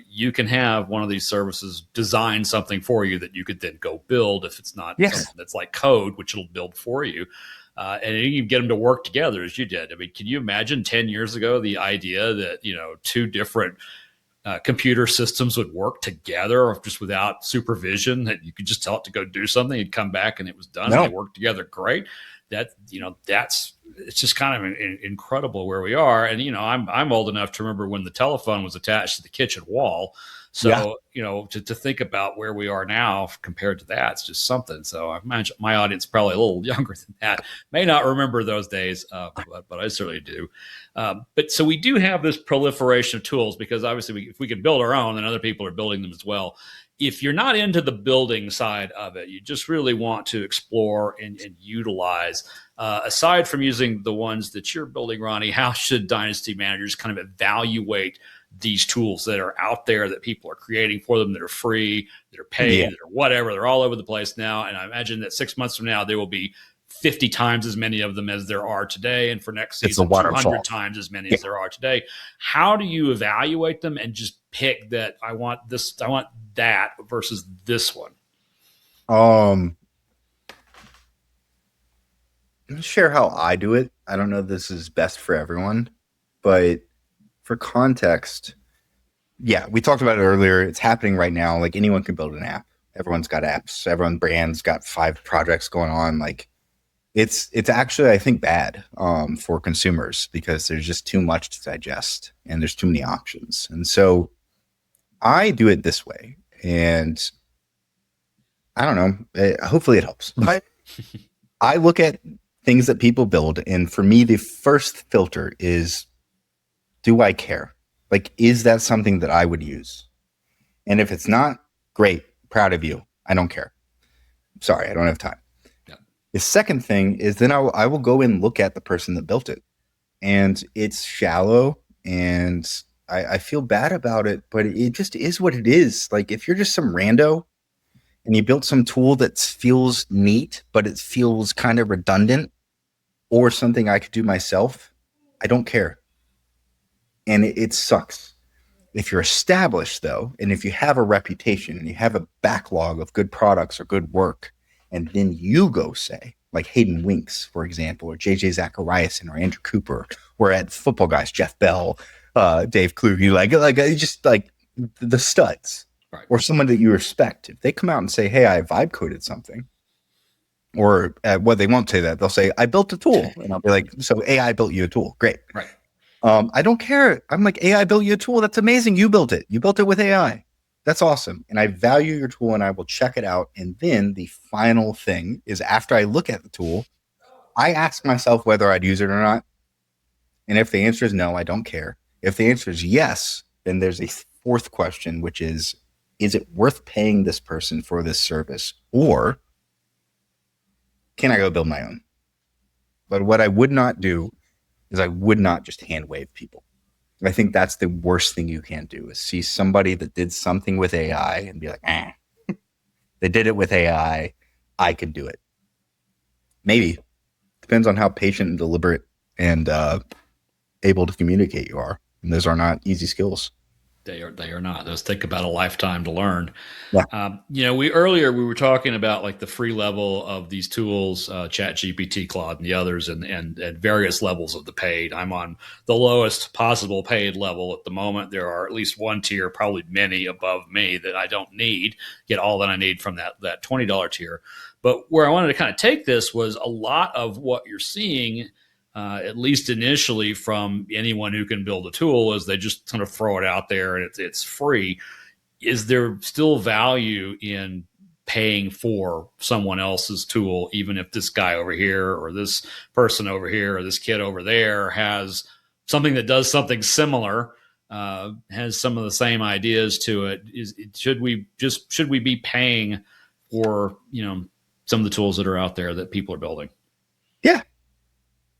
you can have one of these services design something for you that you could then go build if it's not something that's like code, which it'll build for you. And you can get them to work together as you did. I mean, can you imagine 10 years ago the idea that, two different computer systems would work together just without supervision, that you could just tell it to go do something and come back and it was done and they worked together great? It's just kind of incredible where we are. And, I'm old enough to remember when the telephone was attached to the kitchen wall. So, to think about where we are now compared to that, it's just something. So I imagine my audience probably a little younger than that, may not remember those days, but I certainly do. But so we do have this proliferation of tools because obviously if we can build our own, then other people are building them as well. If you're not into the building side of it, you just really want to explore and utilize, aside from using the ones that you're building, Ronnie, how should Dynasty managers kind of evaluate these tools that are out there that people are creating for them, that are free, that are paid, that are whatever? They're all over the place now. And I imagine that 6 months from now, there will be 50 times as many of them as there are today. And for next season, 200 times as many as there are today. How do you evaluate them and just pick that I want that versus this one? I'm going to share how I do it. I don't know if this is best for everyone, but for context, we talked about it earlier. It's happening right now. Like, anyone can build an app. Everyone's got apps. Everyone brand's got 5 projects going on. Like, it's actually, I think, bad for consumers because there's just too much to digest and there's too many options. And so I do it this way, and I don't know. Hopefully it helps. But I look at things that people build, and for me, the first filter is, do I care? Like, is that something that I would use? And if it's not, great, proud of you. I don't care. Sorry, I don't have time. Yeah. The second thing is then I will go and look at the person that built it. And it's shallow, and I feel bad about it, but it just is what it is. Like if you're just some rando and you built some tool that feels neat, but it feels kind of redundant or something I could do myself, I don't care. And it sucks. If you're established though, and if you have a reputation and you have a backlog of good products or good work, and then you go say, like Hayden Winks, for example, or JJ Zachariason or Andrew Cooper, or at Football Guys, Jeff Bell, Dave Kluge, like just like the studs, Right. or someone that you respect. If they come out and say, hey, I vibe coded something, or well, they won't say that. They'll say, I built a tool. And I'll be like, so AI built you a tool. Great. Right. I don't care. I'm like, AI built you a tool. That's amazing. You built it. You built it with AI. That's awesome. And I value your tool and I will check it out. And then the final thing is after I look at the tool, I ask myself whether I'd use it or not. And if the answer is no, I don't care. If the answer is yes, then there's a fourth question, which is it worth paying this person for this service? Or can I go build my own? But what I would not do is I would not just hand wave people. I think that's the worst thing you can do is see somebody that did something with AI and be like, they did it with AI. I can do it. Maybe. Depends on how patient and deliberate and able to communicate you are. And those are not easy skills. They are not. Those take about a lifetime to learn. Yeah. We were talking about like the free level of these tools, Chat GPT, Claude, and the others, and at various levels of the paid. I'm on the lowest possible paid level at the moment. There are at least one tier, probably many above me that I don't need, get all that I need from that $20 tier. But where I wanted to kind of take this was a lot of what you're seeing, at least initially, from anyone who can build a tool, is they just kind of throw it out there and it's free. Is there still value in paying for someone else's tool, even if this guy over here or this person over here or this kid over there has something that does something similar, has some of the same ideas to it? Should we be paying for some of the tools that are out there that people are building? Yeah.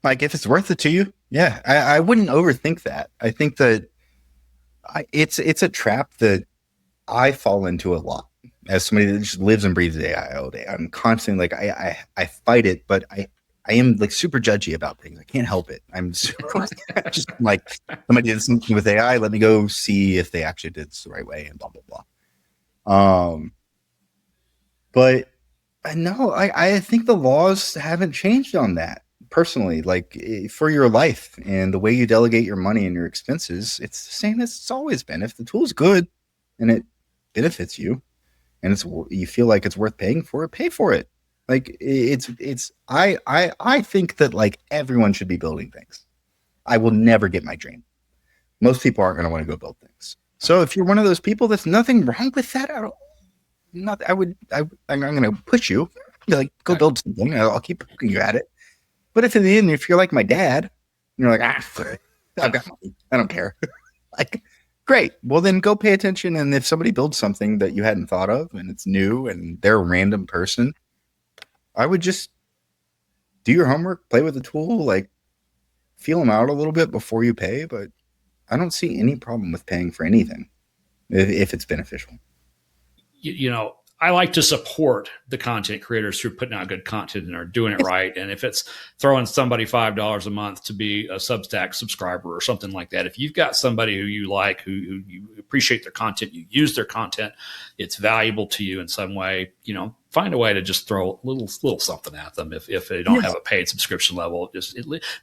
Like if it's worth it to you, yeah, I wouldn't overthink that. I think that it's a trap that I fall into a lot as somebody that just lives and breathes AI all day. I'm constantly like, I fight it, but I am like super judgy about things. I can't help it. I'm super, just like somebody did something with AI. Let me go see if they actually did this the right way and blah, blah, blah. But no, I think the laws haven't changed on that. Personally, like for your life and the way you delegate your money and your expenses, it's the same as it's always been. If the tool's good and it benefits you and you feel like it's worth paying for it, pay for it. Like I think that like everyone should be building things. I will never get my dream. Most people aren't going to want to go build things. So if you're one of those people, there's nothing wrong with that at all. I'm going to push you. Like, go build something. I'll keep poking you at it. But if in the end, if you're like my dad, you're like, I've got money. I don't care. Like, great. Well, then go pay attention. And if somebody builds something that you hadn't thought of and it's new and they're a random person, I would just do your homework, play with the tool, like feel them out a little bit before you pay. But I don't see any problem with paying for anything if it's beneficial. I like to support the content creators who are putting out good content and are doing it right. And if it's throwing somebody $5 a month to be a Substack subscriber or something like that, if you've got somebody who you like, who you appreciate their content, you use their content, it's valuable to you in some way, find a way to just throw a little something at them. If they don't have a paid subscription level,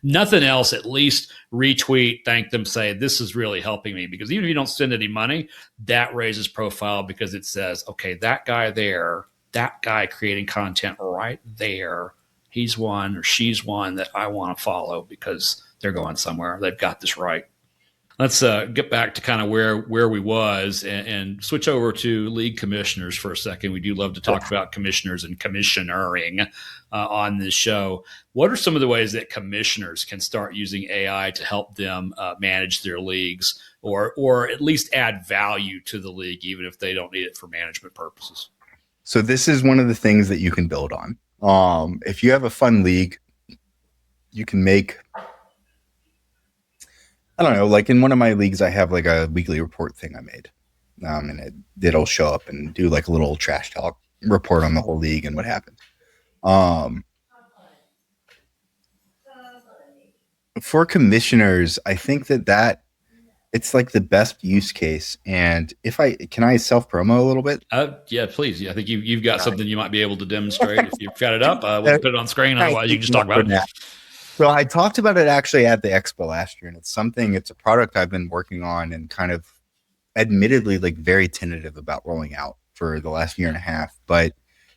nothing else, at least retweet, thank them, say, this is really helping me. Because even if you don't spend any money, that raises profile because it says, okay, that guy there, that guy creating content right there, he's one or she's one that I want to follow because they're going somewhere. They've got this right. Let's get back to kind of where we was and switch over to league commissioners for a second. We do love to talk about commissioners and commissionering on this show. What are some of the ways that commissioners can start using AI to help them manage their leagues or at least add value to the league, even if they don't need it for management purposes? So this is one of the things that you can build on. If you have a fun league, you can make I don't know, like in one of my leagues, I have like a weekly report thing I made. And it'll show up and do like a little trash talk report on the whole league and what happened. Um, for commissioners, I think that it's like the best use case. And if can I self promo a little bit? Yeah, please. Yeah, I think you've got something you might be able to demonstrate if you've got it up. We can put it on screen. Otherwise, you can just talk about it. So I talked about it actually at the Expo last year, and it's a product I've been working on and kind of admittedly like very tentative about rolling out for the last year and a half. But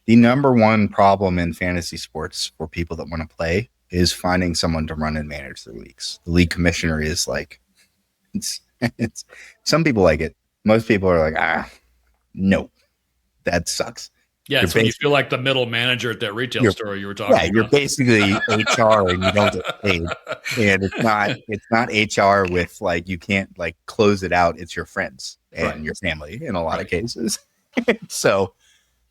the number one problem in fantasy sports for people that want to play is finding someone to run and manage their leagues. The league commissioner is like, it's some people like it. Most people are like, no, that sucks. Yeah, it's when you feel like the middle manager at that retail store you were talking about. You're basically HR and you don't get paid. And it's not HR with like, you can't like close it out. It's your friends and your family in a lot of cases. So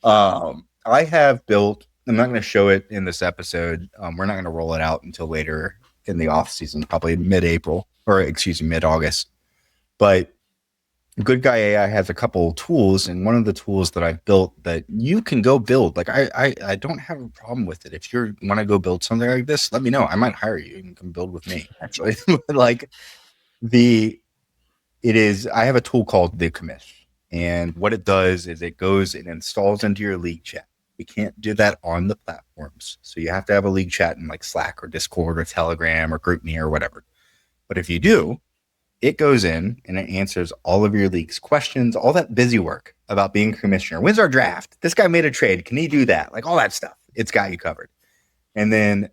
I have built, I'm not going to show it in this episode. We're not going to roll it out until later in the off season, probably mid-August. But Goodguy.ai has a couple tools, and one of the tools that I've built that you can go build. Like I don't have a problem with it. If you want to go build something like this, let me know. I might hire you and come build with me. Actually, like I have a tool called the Commish, and what it does is it goes and installs into your league chat. We can't do that on the platforms, so you have to have a league chat in like Slack or Discord or Telegram or GroupMe or whatever. But if you do, it goes in and it answers all of your league's questions, all that busy work about being a commissioner. When's our draft? This guy made a trade. Can he do that? Like all that stuff. It's got you covered. And then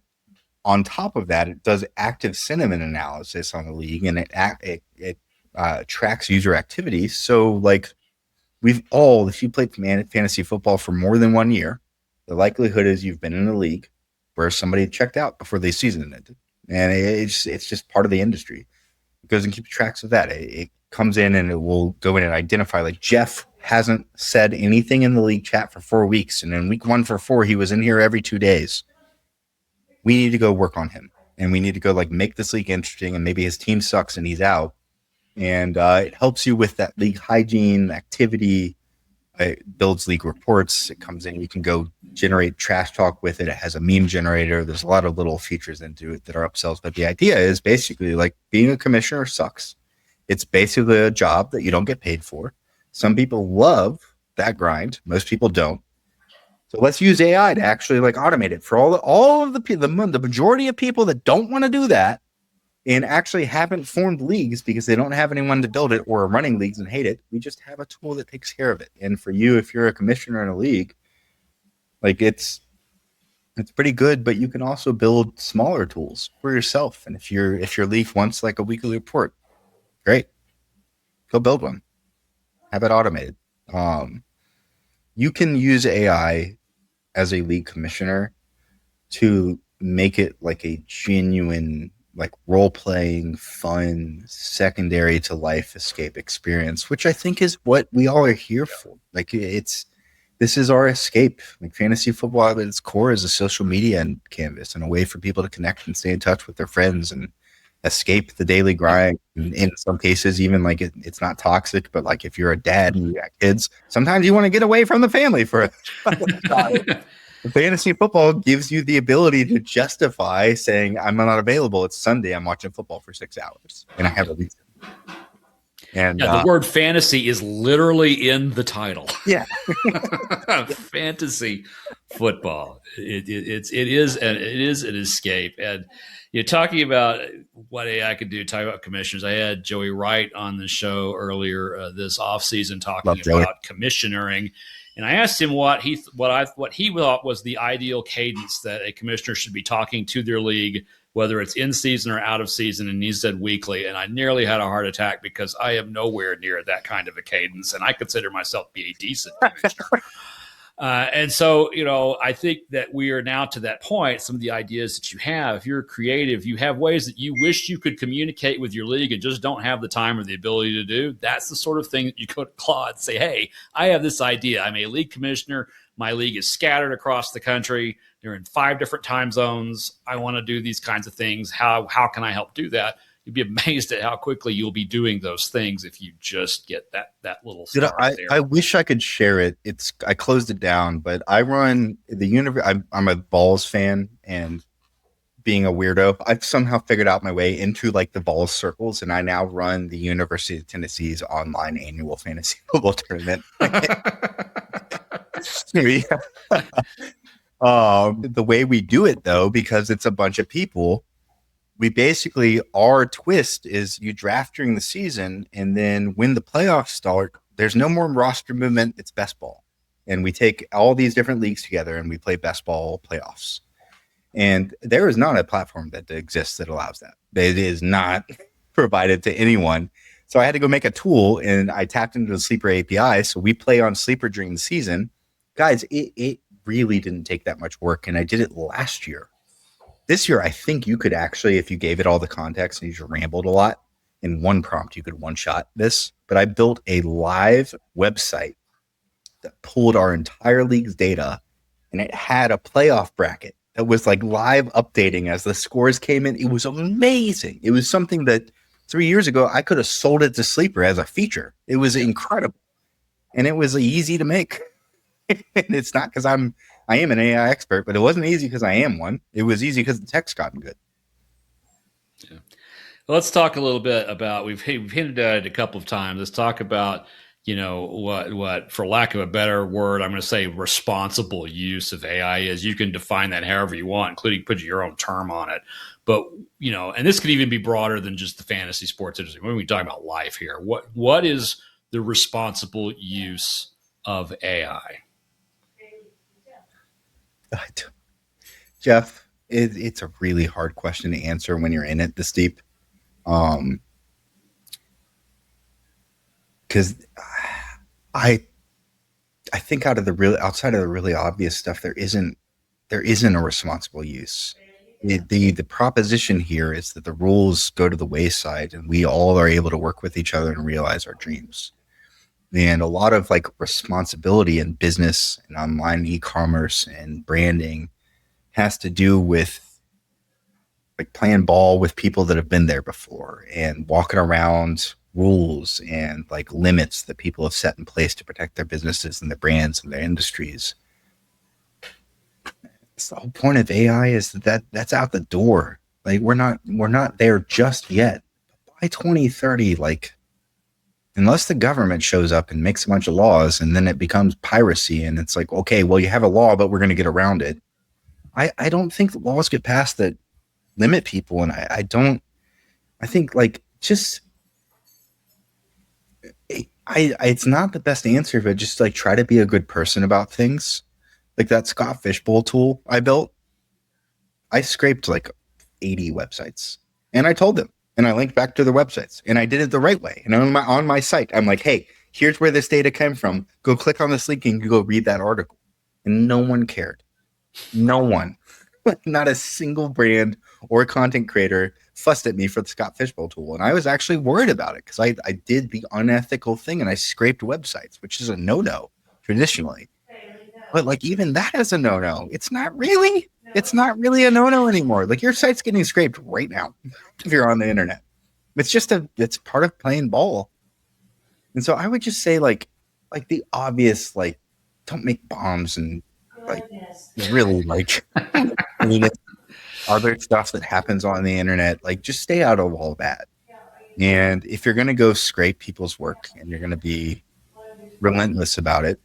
on top of that, it does active sentiment analysis on the league, and it tracks user activity. So like if you played fantasy football for more than 1 year, the likelihood is you've been in a league where somebody checked out before the season ended. And it's just part of the industry. Goes and keeps tracks of that. It comes in and it will go in and identify like Jeff hasn't said anything in the league chat for 4 weeks. And in week 1 for 4, he was in here every 2 days. We need to go work on him, and we need to go like make this league interesting, and maybe his team sucks and he's out. And it helps you with that league hygiene activity. It builds league reports. It comes in. You can go generate trash talk with it. It has a meme generator. There's a lot of little features into it that are upsells. But the idea is basically like being a commissioner sucks. It's basically a job that you don't get paid for. Some people love that grind. Most people don't. So let's use AI to actually like automate it for all of the majority of people that don't want to do that and actually haven't formed leagues because they don't have anyone to build it or are running leagues and hate it. We just have a tool that takes care of it. And for you, if you're a commissioner in a league, like it's pretty good, but you can also build smaller tools for yourself. And if your league wants like a weekly report, great, go build one, have it automated. You can use AI as a league commissioner to make it like a genuine, like role-playing, fun, secondary to life escape experience, which I think is what we all are here for. Like this is our escape. Like fantasy football at its core is a social media and canvas and a way for people to connect and stay in touch with their friends and escape the daily grind. And in some cases, even like it's not toxic, but like if you're a dad and you got kids, sometimes you want to get away from the family for a fantasy football gives you the ability to justify saying, I'm not available. It's Sunday. I'm watching football for 6 hours and I have a reason. And the word fantasy is literally in the title. Yeah. Fantasy football. It is an escape. And you're talking about what AI could do, talking about commissioners. I had Joey Wright on the show earlier this offseason talking about commissionering. And I asked him what he thought was the ideal cadence that a commissioner should be talking to their league, whether it's in season or out of season. And he said weekly. And I nearly had a heart attack because I am nowhere near that kind of a cadence. And I consider myself to be a decent commissioner. And so, I think that we are now to that point. Some of the ideas that you have, if you're creative, you have ways that you wish you could communicate with your league and just don't have the time or the ability to do. That's the sort of thing that you go to Claude and say, hey, I have this idea. I'm a league commissioner. My league is scattered across the country. They're in 5 different time zones. I want to do these kinds of things. How can I help do that? you'd be amazed at how quickly you'll be doing those things if you just get that little Dude, start there. I wish I could share it. I closed it down, but I run the universe. I'm a Vols fan, and being a weirdo, I've somehow figured out my way into like the Vols circles, and I now run the University of Tennessee's online annual fantasy football tournament. The way we do it, though, because it's a bunch of people, we basically, our twist is you draft during the season, and then when the playoffs start, there's no more roster movement. It's best ball. And we take all these different leagues together and we play best ball playoffs. And there is not a platform that exists that allows that. It is not provided to anyone. So I had to go make a tool, and I tapped into the Sleeper API. So we play on Sleeper during the season. Guys, it really didn't take that much work, and I did it last year. This year, I think you could actually, if you gave it all the context and you just rambled a lot, in one prompt, you could one-shot this. But I built a live website that pulled our entire league's data, and it had a playoff bracket that was like live updating as the scores came in. It was amazing. It was something that 3 years ago, I could have sold it to Sleeper as a feature. It was incredible. And it was easy to make. And it's not because I am an AI expert, but it wasn't easy because I am one. It was easy because the tech's gotten good. Yeah. Well, let's talk a little bit about, we've hinted at it a couple of times. Let's talk about, what, for lack of a better word, I'm going to say responsible use of AI is. You can define that however you want, including put your own term on it. But, and this could even be broader than just the fantasy sports industry. When we talk about life here, what is the responsible use of AI? Jeff, it's a really hard question to answer when you're in it this deep. Because I think outside of the really obvious stuff, there isn't a responsible use. The proposition here is that the rules go to the wayside, and we all are able to work with each other and realize our dreams. And a lot of like responsibility in business and online e-commerce and branding has to do with like playing ball with people that have been there before and walking around rules and like limits that people have set in place to protect their businesses and their brands and their industries. So the whole point of AI is that's out the door. Like we're not there just yet. By 2030, like unless the government shows up and makes a bunch of laws and then it becomes piracy and it's like, okay, well you have a law, but we're going to get around it. I don't think the laws get passed that limit people. And I think like just, it's not the best answer, but just like try to be a good person about things. Like that Scott Fishbowl tool I built, I scraped like 80 websites and I told them and I linked back to the websites and I did it the right way. And on my site, I'm like, hey, here's where this data came from. Go click on this link and go read that article. And no one cared. No one, not a single brand or content creator fussed at me for the Scott Fishbowl tool. And I was actually worried about it because I did the unethical thing and I scraped websites, which is a no-no traditionally. But like even that is a no-no. It's not really a no-no anymore. Like your site's getting scraped right now if you're on the internet. It's part of playing ball. And so I would just say like the obvious, like don't make bombs and like really like I mean other stuff that happens on the internet, like just stay out of all that. And if you're going to go scrape people's work and you're going to be relentless about it,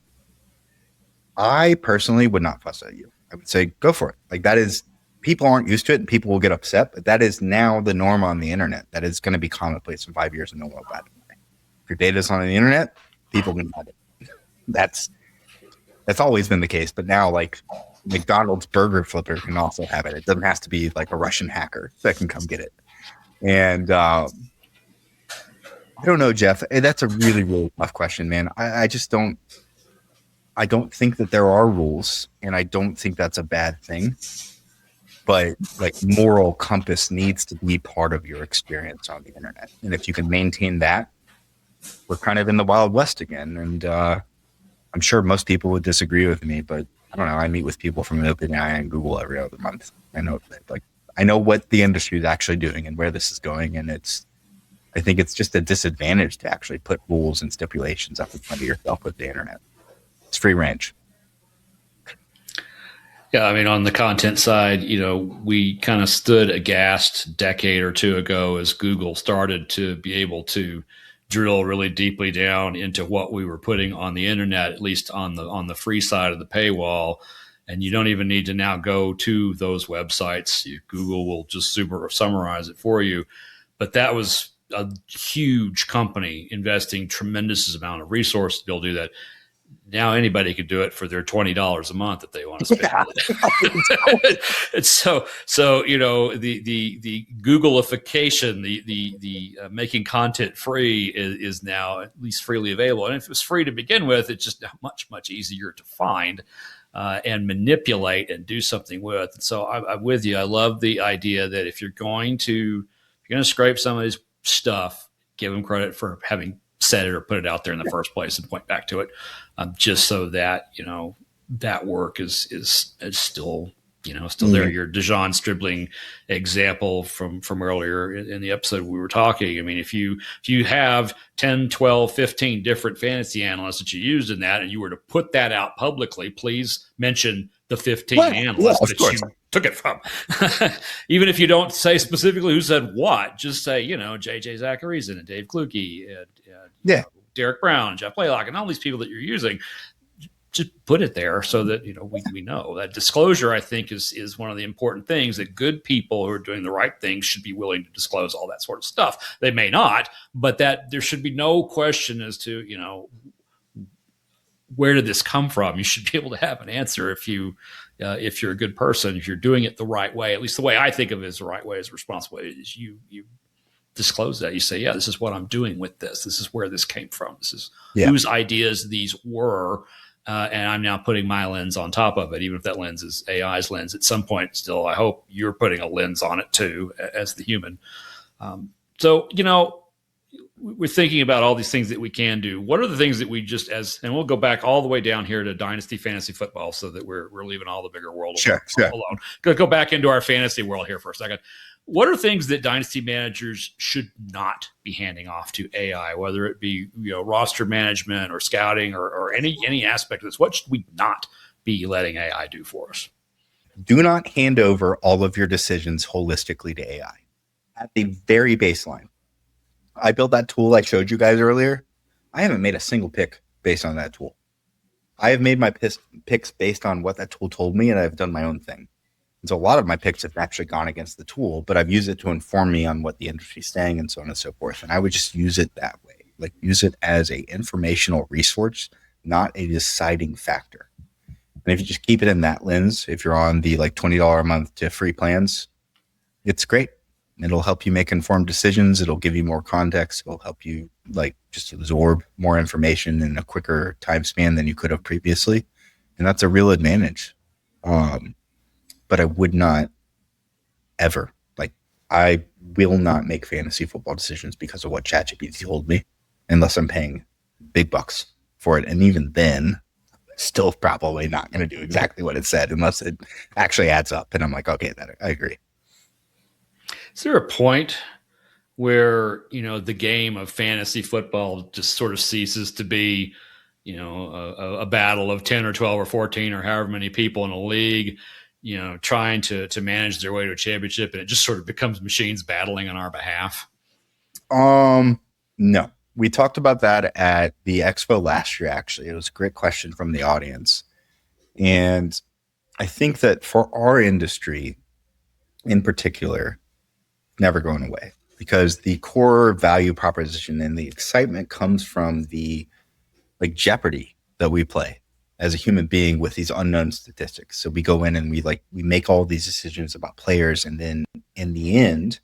I personally would not fuss at you. I would say, go for it. Like that is, people aren't used to it and people will get upset, but that is now the norm on the internet. That is going to be commonplace in 5 years and no one will bat it. If your data's on the internet, people can bat it. That's always been the case, but now like McDonald's burger flipper can also have it. It doesn't have to be like a Russian hacker that can come get it. And I don't know, Jeff. That's a really, really tough question, man. I don't think that there are rules, and I don't think that's a bad thing. But like moral compass needs to be part of your experience on the internet. And if you can maintain that, we're kind of in the Wild West again. And I'm sure most people would disagree with me, but I don't know. I meet with people from OpenAI and Google every other month. I know that like I know what the industry is actually doing and where this is going. And I think it's just a disadvantage to actually put rules and stipulations up in front of yourself with the internet. It's free range. Yeah, I mean, on the content side, we kind of stood aghast a decade or two ago as Google started to be able to drill really deeply down into what we were putting on the internet, at least on the free side of the paywall. And you don't even need to now go to those websites. Google will just summarize it for you. But that was a huge company investing tremendous amount of resources to be able to do that. Now anybody could do it for their $20 a month if they want to spend it. And so the Googleification, the making content free is now at least freely available. And if it was free to begin with, it's just much easier to find and manipulate and do something with. And so I'm with you. I love the idea that if you're going to scrape some of this stuff, give them credit for having said it or put it out there in the first place and point back to it, just so that that work is still there. Your Dijon Stribling example from earlier in the episode we were talking. I mean, if you have 10, 12, 15 different fantasy analysts that you used in that, and you were to put that out publicly, please mention the 15 analysts that you took it from. Even if you don't say specifically who said what, just say, JJ Zacharyson and Dave Kluge and Derek Brown, Jeff Blaylock, and all these people that you're using. Just put it there so that we know that disclosure. I think is one of the important things, that good people who are doing the right things should be willing to disclose all that sort of stuff. They may not, but that there should be no question as to where did this come from. You should be able to have an answer if you're a good person, if you're doing it the right way. At least the way I think of it is the right way, is responsible. Is you disclose that. You say, yeah, this is what I'm doing with this. This is where this came from. This is whose ideas these were. And I'm now putting my lens on top of it, even if that lens is AI's lens. At some point, still, I hope you're putting a lens on it too, as the human. So, we're thinking about all these things that we can do. What are the things that we and we'll go back all the way down here to Dynasty Fantasy Football, so that we're leaving all the bigger world alone. Go back into our fantasy world here for a second. What are things that dynasty managers should not be handing off to AI, whether it be roster management or scouting or any aspect of this? What should we not be letting AI do for us? Do not hand over all of your decisions holistically to AI. At the very baseline, I built that tool I showed you guys earlier. I haven't made a single pick based on that tool. I have made my picks based on what that tool told me, and I've done my own thing. And so a lot of my picks have actually gone against the tool, but I've used it to inform me on what the industry is saying and so on and so forth. And I would just use it that way, like use it as a informational resource, not a deciding factor. And if you just keep it in that lens, if you're on the $20 a month to free plans, it's great. It'll help you make informed decisions. It'll give you more context. It'll help you just absorb more information in a quicker time span than you could have previously. And that's a real advantage. But I would not ever, I will not make fantasy football decisions because of what ChatGPT told me, unless I'm paying big bucks for it. And even then, still probably not going to do exactly what it said unless it actually adds up. And I'm like, okay, I agree. Is there a point where, the game of fantasy football just sort of ceases to be, a battle of 10 or 12 or 14 or however many people in a league, trying to manage their way to a championship, and it just sort of becomes machines battling on our behalf? No. We talked about that at the Expo last year, actually. It was a great question from the audience. And I think that for our industry in particular, never going away, because the core value proposition and the excitement comes from the jeopardy that we play as a human being with these unknown statistics. So we go in and we make all these decisions about players. And then in the end,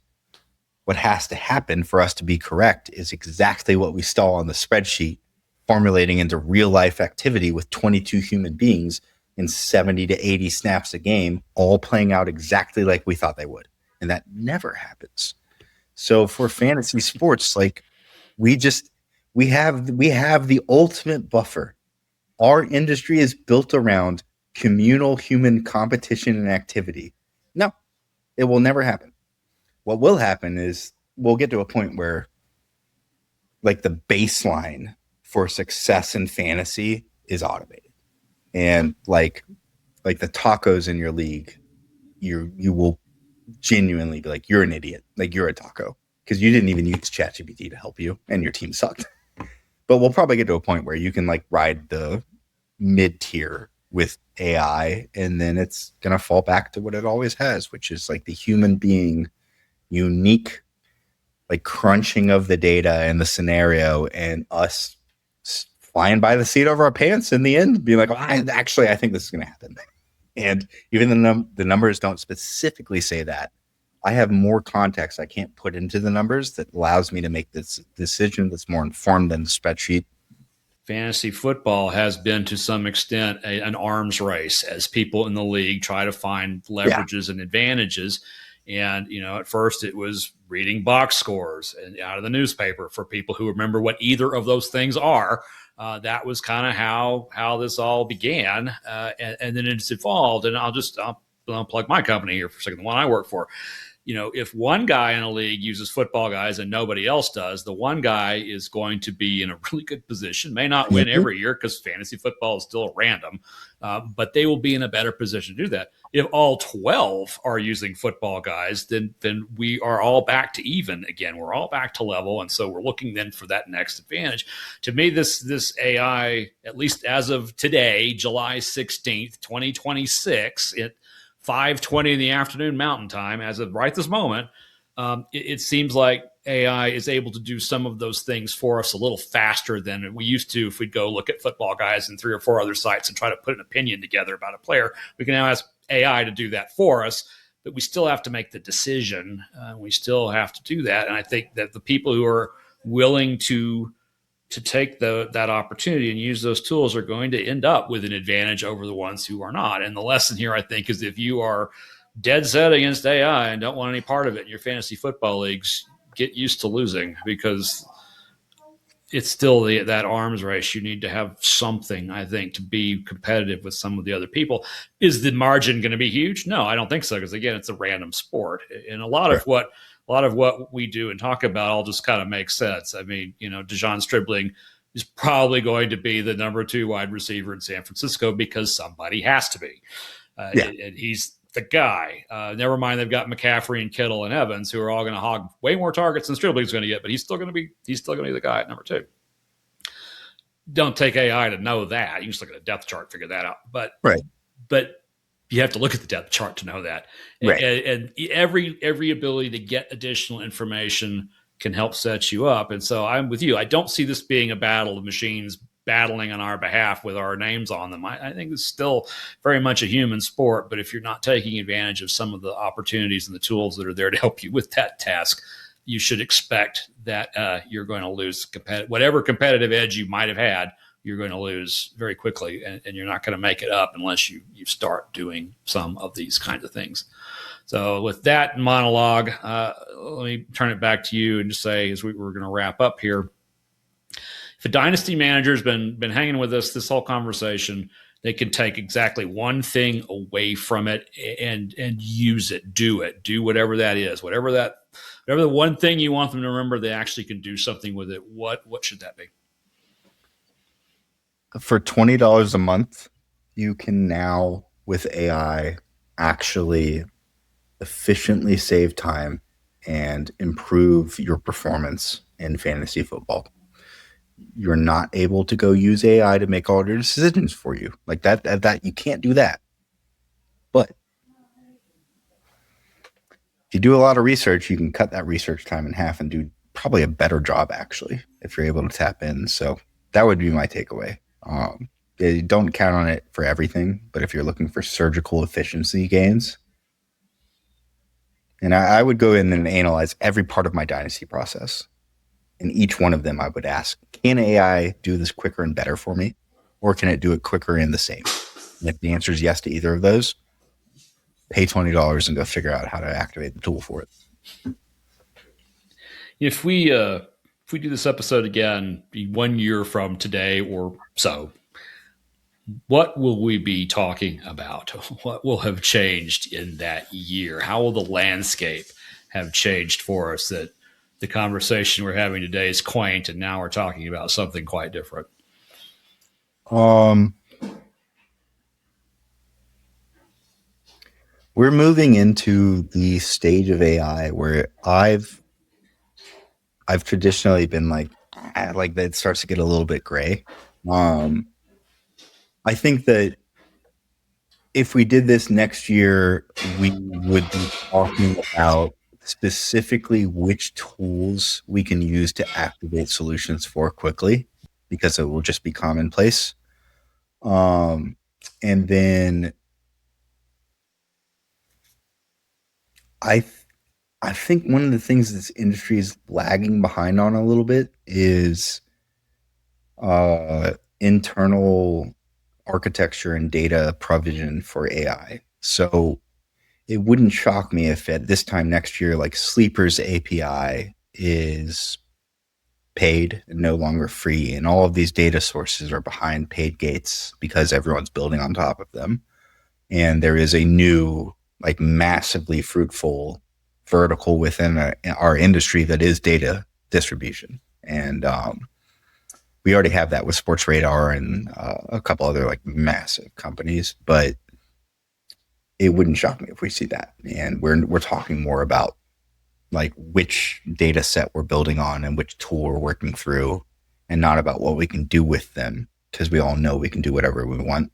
what has to happen for us to be correct is exactly what we saw on the spreadsheet, formulating into real life activity with 22 human beings in 70 to 80 snaps a game, all playing out exactly like we thought they would. And that never happens. So for fantasy sports, we have the ultimate buffer. Our industry is built around communal human competition and activity. No, It will never happen. What will happen is we'll get to a point where like the baseline for success in fantasy is automated. And like the tacos in your league, you will genuinely be like, you're an idiot. Like you're a taco. Because you didn't even use ChatGPT to help you and your team sucked. But we'll probably get to a point where you can like ride the mid tier with AI, and then it's gonna fall back to what it always has, which is like the human being unique like crunching of the data and the scenario, and us flying by the seat of our pants in the end, being like, I think this is going to happen. And even though the numbers don't specifically say that, I have more context I can't put into the numbers that allows me to make this decision that's more informed than the spreadsheet. Fantasy football has been to some extent an arms race as people in the league try to find leverages and advantages. And, at first it was reading box scores and out of the newspaper for people who remember what either of those things are. That was kind of how this all began. And then it's evolved. And I'll plug my company here for a second, the one I work for. If one guy in a league uses football guys and nobody else does, the one guy is going to be in a really good position, may not win every year because fantasy football is still random, but they will be in a better position to do that. If all 12 are using football guys, then we are all back to even again. We're all back to level. And so we're looking then for that next advantage. To me, this AI, at least as of today, July 16th, 2026, 5:20 in the afternoon Mountain Time, as of right this moment, it seems like AI is able to do some of those things for us a little faster than we used to. If we'd go look at football guys and 3 or 4 other sites and try to put an opinion together about a player, we can now ask AI to do that for us. But we still have to make the decision. We still have to do that. And I think that the people who are willing to take that opportunity and use those tools are going to end up with an advantage over the ones who are not. And the lesson here, I think, is if you are dead set against AI and don't want any part of it in your fantasy football leagues, get used to losing, because it's still that arms race. You need to have something, I think, to be competitive with some of the other people. Is the margin going to be huge? No, I don't think so. Because again, it's a random sport, and a lot of what we do and talk about all just kind of makes sense. I mean, DeJon Stribling is probably going to be the number 2 wide receiver in San Francisco because somebody has to be, and he's the guy. Never mind, they've got McCaffrey and Kittle and Evans, who are all going to hog way more targets than Stribling's going to get, but he's still going to be the guy at number 2. Don't take AI to know that. You can just look at a depth chart, figure that out. But you have to look at the depth chart to know that. Right. And every ability to get additional information can help set you up. And so I'm with you. I don't see this being a battle of machines battling on our behalf with our names on them. I think it's still very much a human sport, but if you're not taking advantage of some of the opportunities and the tools that are there to help you with that task, you should expect that you're going to lose whatever competitive edge you might have had. You're going to lose very quickly, and you're not going to make it up unless you start doing some of these kinds of things. So with that monologue, let me turn it back to you and just say, as we're going to wrap up here, if a dynasty manager has been hanging with us this whole conversation, they can take exactly one thing away from it and use it, do whatever that is, whatever the one thing you want them to remember, they actually can do something with it. What should that be? For $20 a month, you can now, with AI, actually efficiently save time and improve your performance in fantasy football. You're not able to go use AI to make all your decisions for you. Like that you can't do that. But if you do a lot of research, you can cut that research time in half and do probably a better job, actually, if you're able to tap in. So that would be my takeaway. Don't count on it for everything, but if you're looking for surgical efficiency gains, and I would go in and analyze every part of my dynasty process. In each one of them, I would ask, can AI do this quicker and better for me? Or can it do it quicker and the same? And if the answer is yes to either of those, pay $20 and go figure out how to activate the tool for it. If we do this episode again 1 year from today or so, what will we be talking about? What will have changed in that year? How will the landscape have changed for us that the conversation we're having today is quaint and now we're talking about something quite different? Um, we're moving into the stage of AI where I've traditionally been like that starts to get a little bit gray. Um, I think that if we did this next year, we would be talking about specifically which tools we can use to activate solutions for quickly, because it will just be commonplace. Um, and then I I think one of the things this industry is lagging behind on a little bit is internal architecture and data provision for AI. So it wouldn't shock me if at this time next year, like Sleeper's API is paid and no longer free, and all of these data sources are behind paid gates because everyone's building on top of them. And there is a new, like, massively fruitful vertical within our industry that is data distribution. And we already have that with Sports Radar and a couple other like massive companies, but it wouldn't shock me if we see that. And we're talking more about like which data set we're building on and which tool we're working through, and not about what we can do with them, because we all know we can do whatever we want.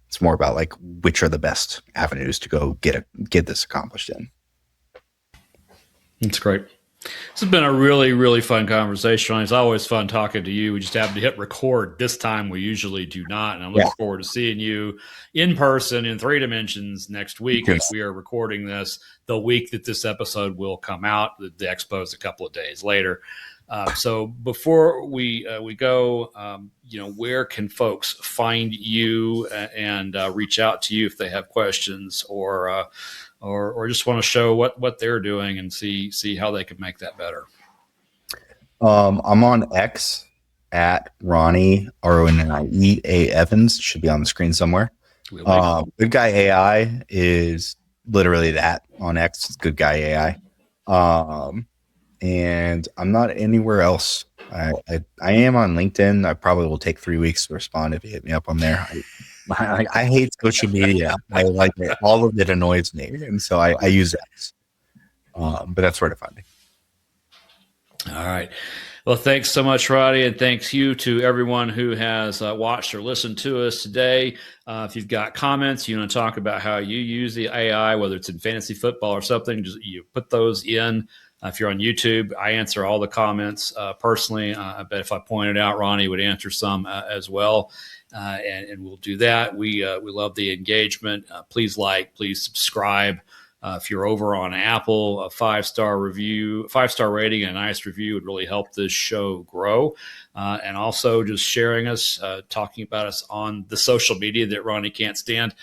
It's more about like which are the best avenues to go get this accomplished in. That's great. This has been a really, really fun conversation. It's always fun talking to you. We just happened to hit record this time. We usually do not. And I'm looking forward to seeing you in person in 3 dimensions next week. As we are recording this the week that this episode will come out. The Expo is a couple of days later. So before we go, where can folks find you and reach out to you if they have questions or just want to show what they're doing and see how they can make that better? I'm on X at Ronnie Ronnie Evans. Should be on the screen somewhere. Goodguy.ai is literally that on X. It's Goodguy.ai. And I'm not anywhere else. I am on LinkedIn. I probably will take 3 weeks to respond if you hit me up on there. I hate social media. I like it. All of it annoys me, and so I use X. But that's where to find me. All right. Well, thanks so much, Roddy, and thanks you to everyone who has watched or listened to us today. If you've got comments, you want to talk about how you use the AI, whether it's in fantasy football or something, just you put those in. If you're on YouTube, I answer all the comments personally. I bet if I pointed out, Ronnie would answer some as well, and we'll do that. We love the engagement. Please please subscribe. If you're over on Apple, a 5-star review, 5-star rating, and a nice review would really help this show grow. And also just sharing us, talking about us on the social media that Ronnie can't stand.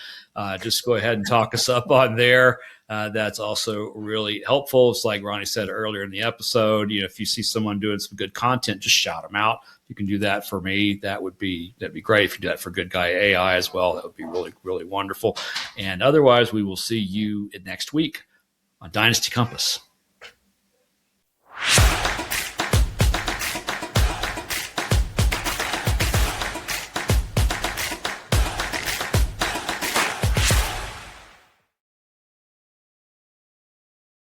Just go ahead and talk us up on there. That's also really helpful. It's like Ronnie said earlier in the episode, if you see someone doing some good content, just shout them out. You can do that for me. That'd be great. If you do that for Goodguy.ai as well, that would be really, really wonderful. And otherwise, we will see you next week on Dynasty Compass.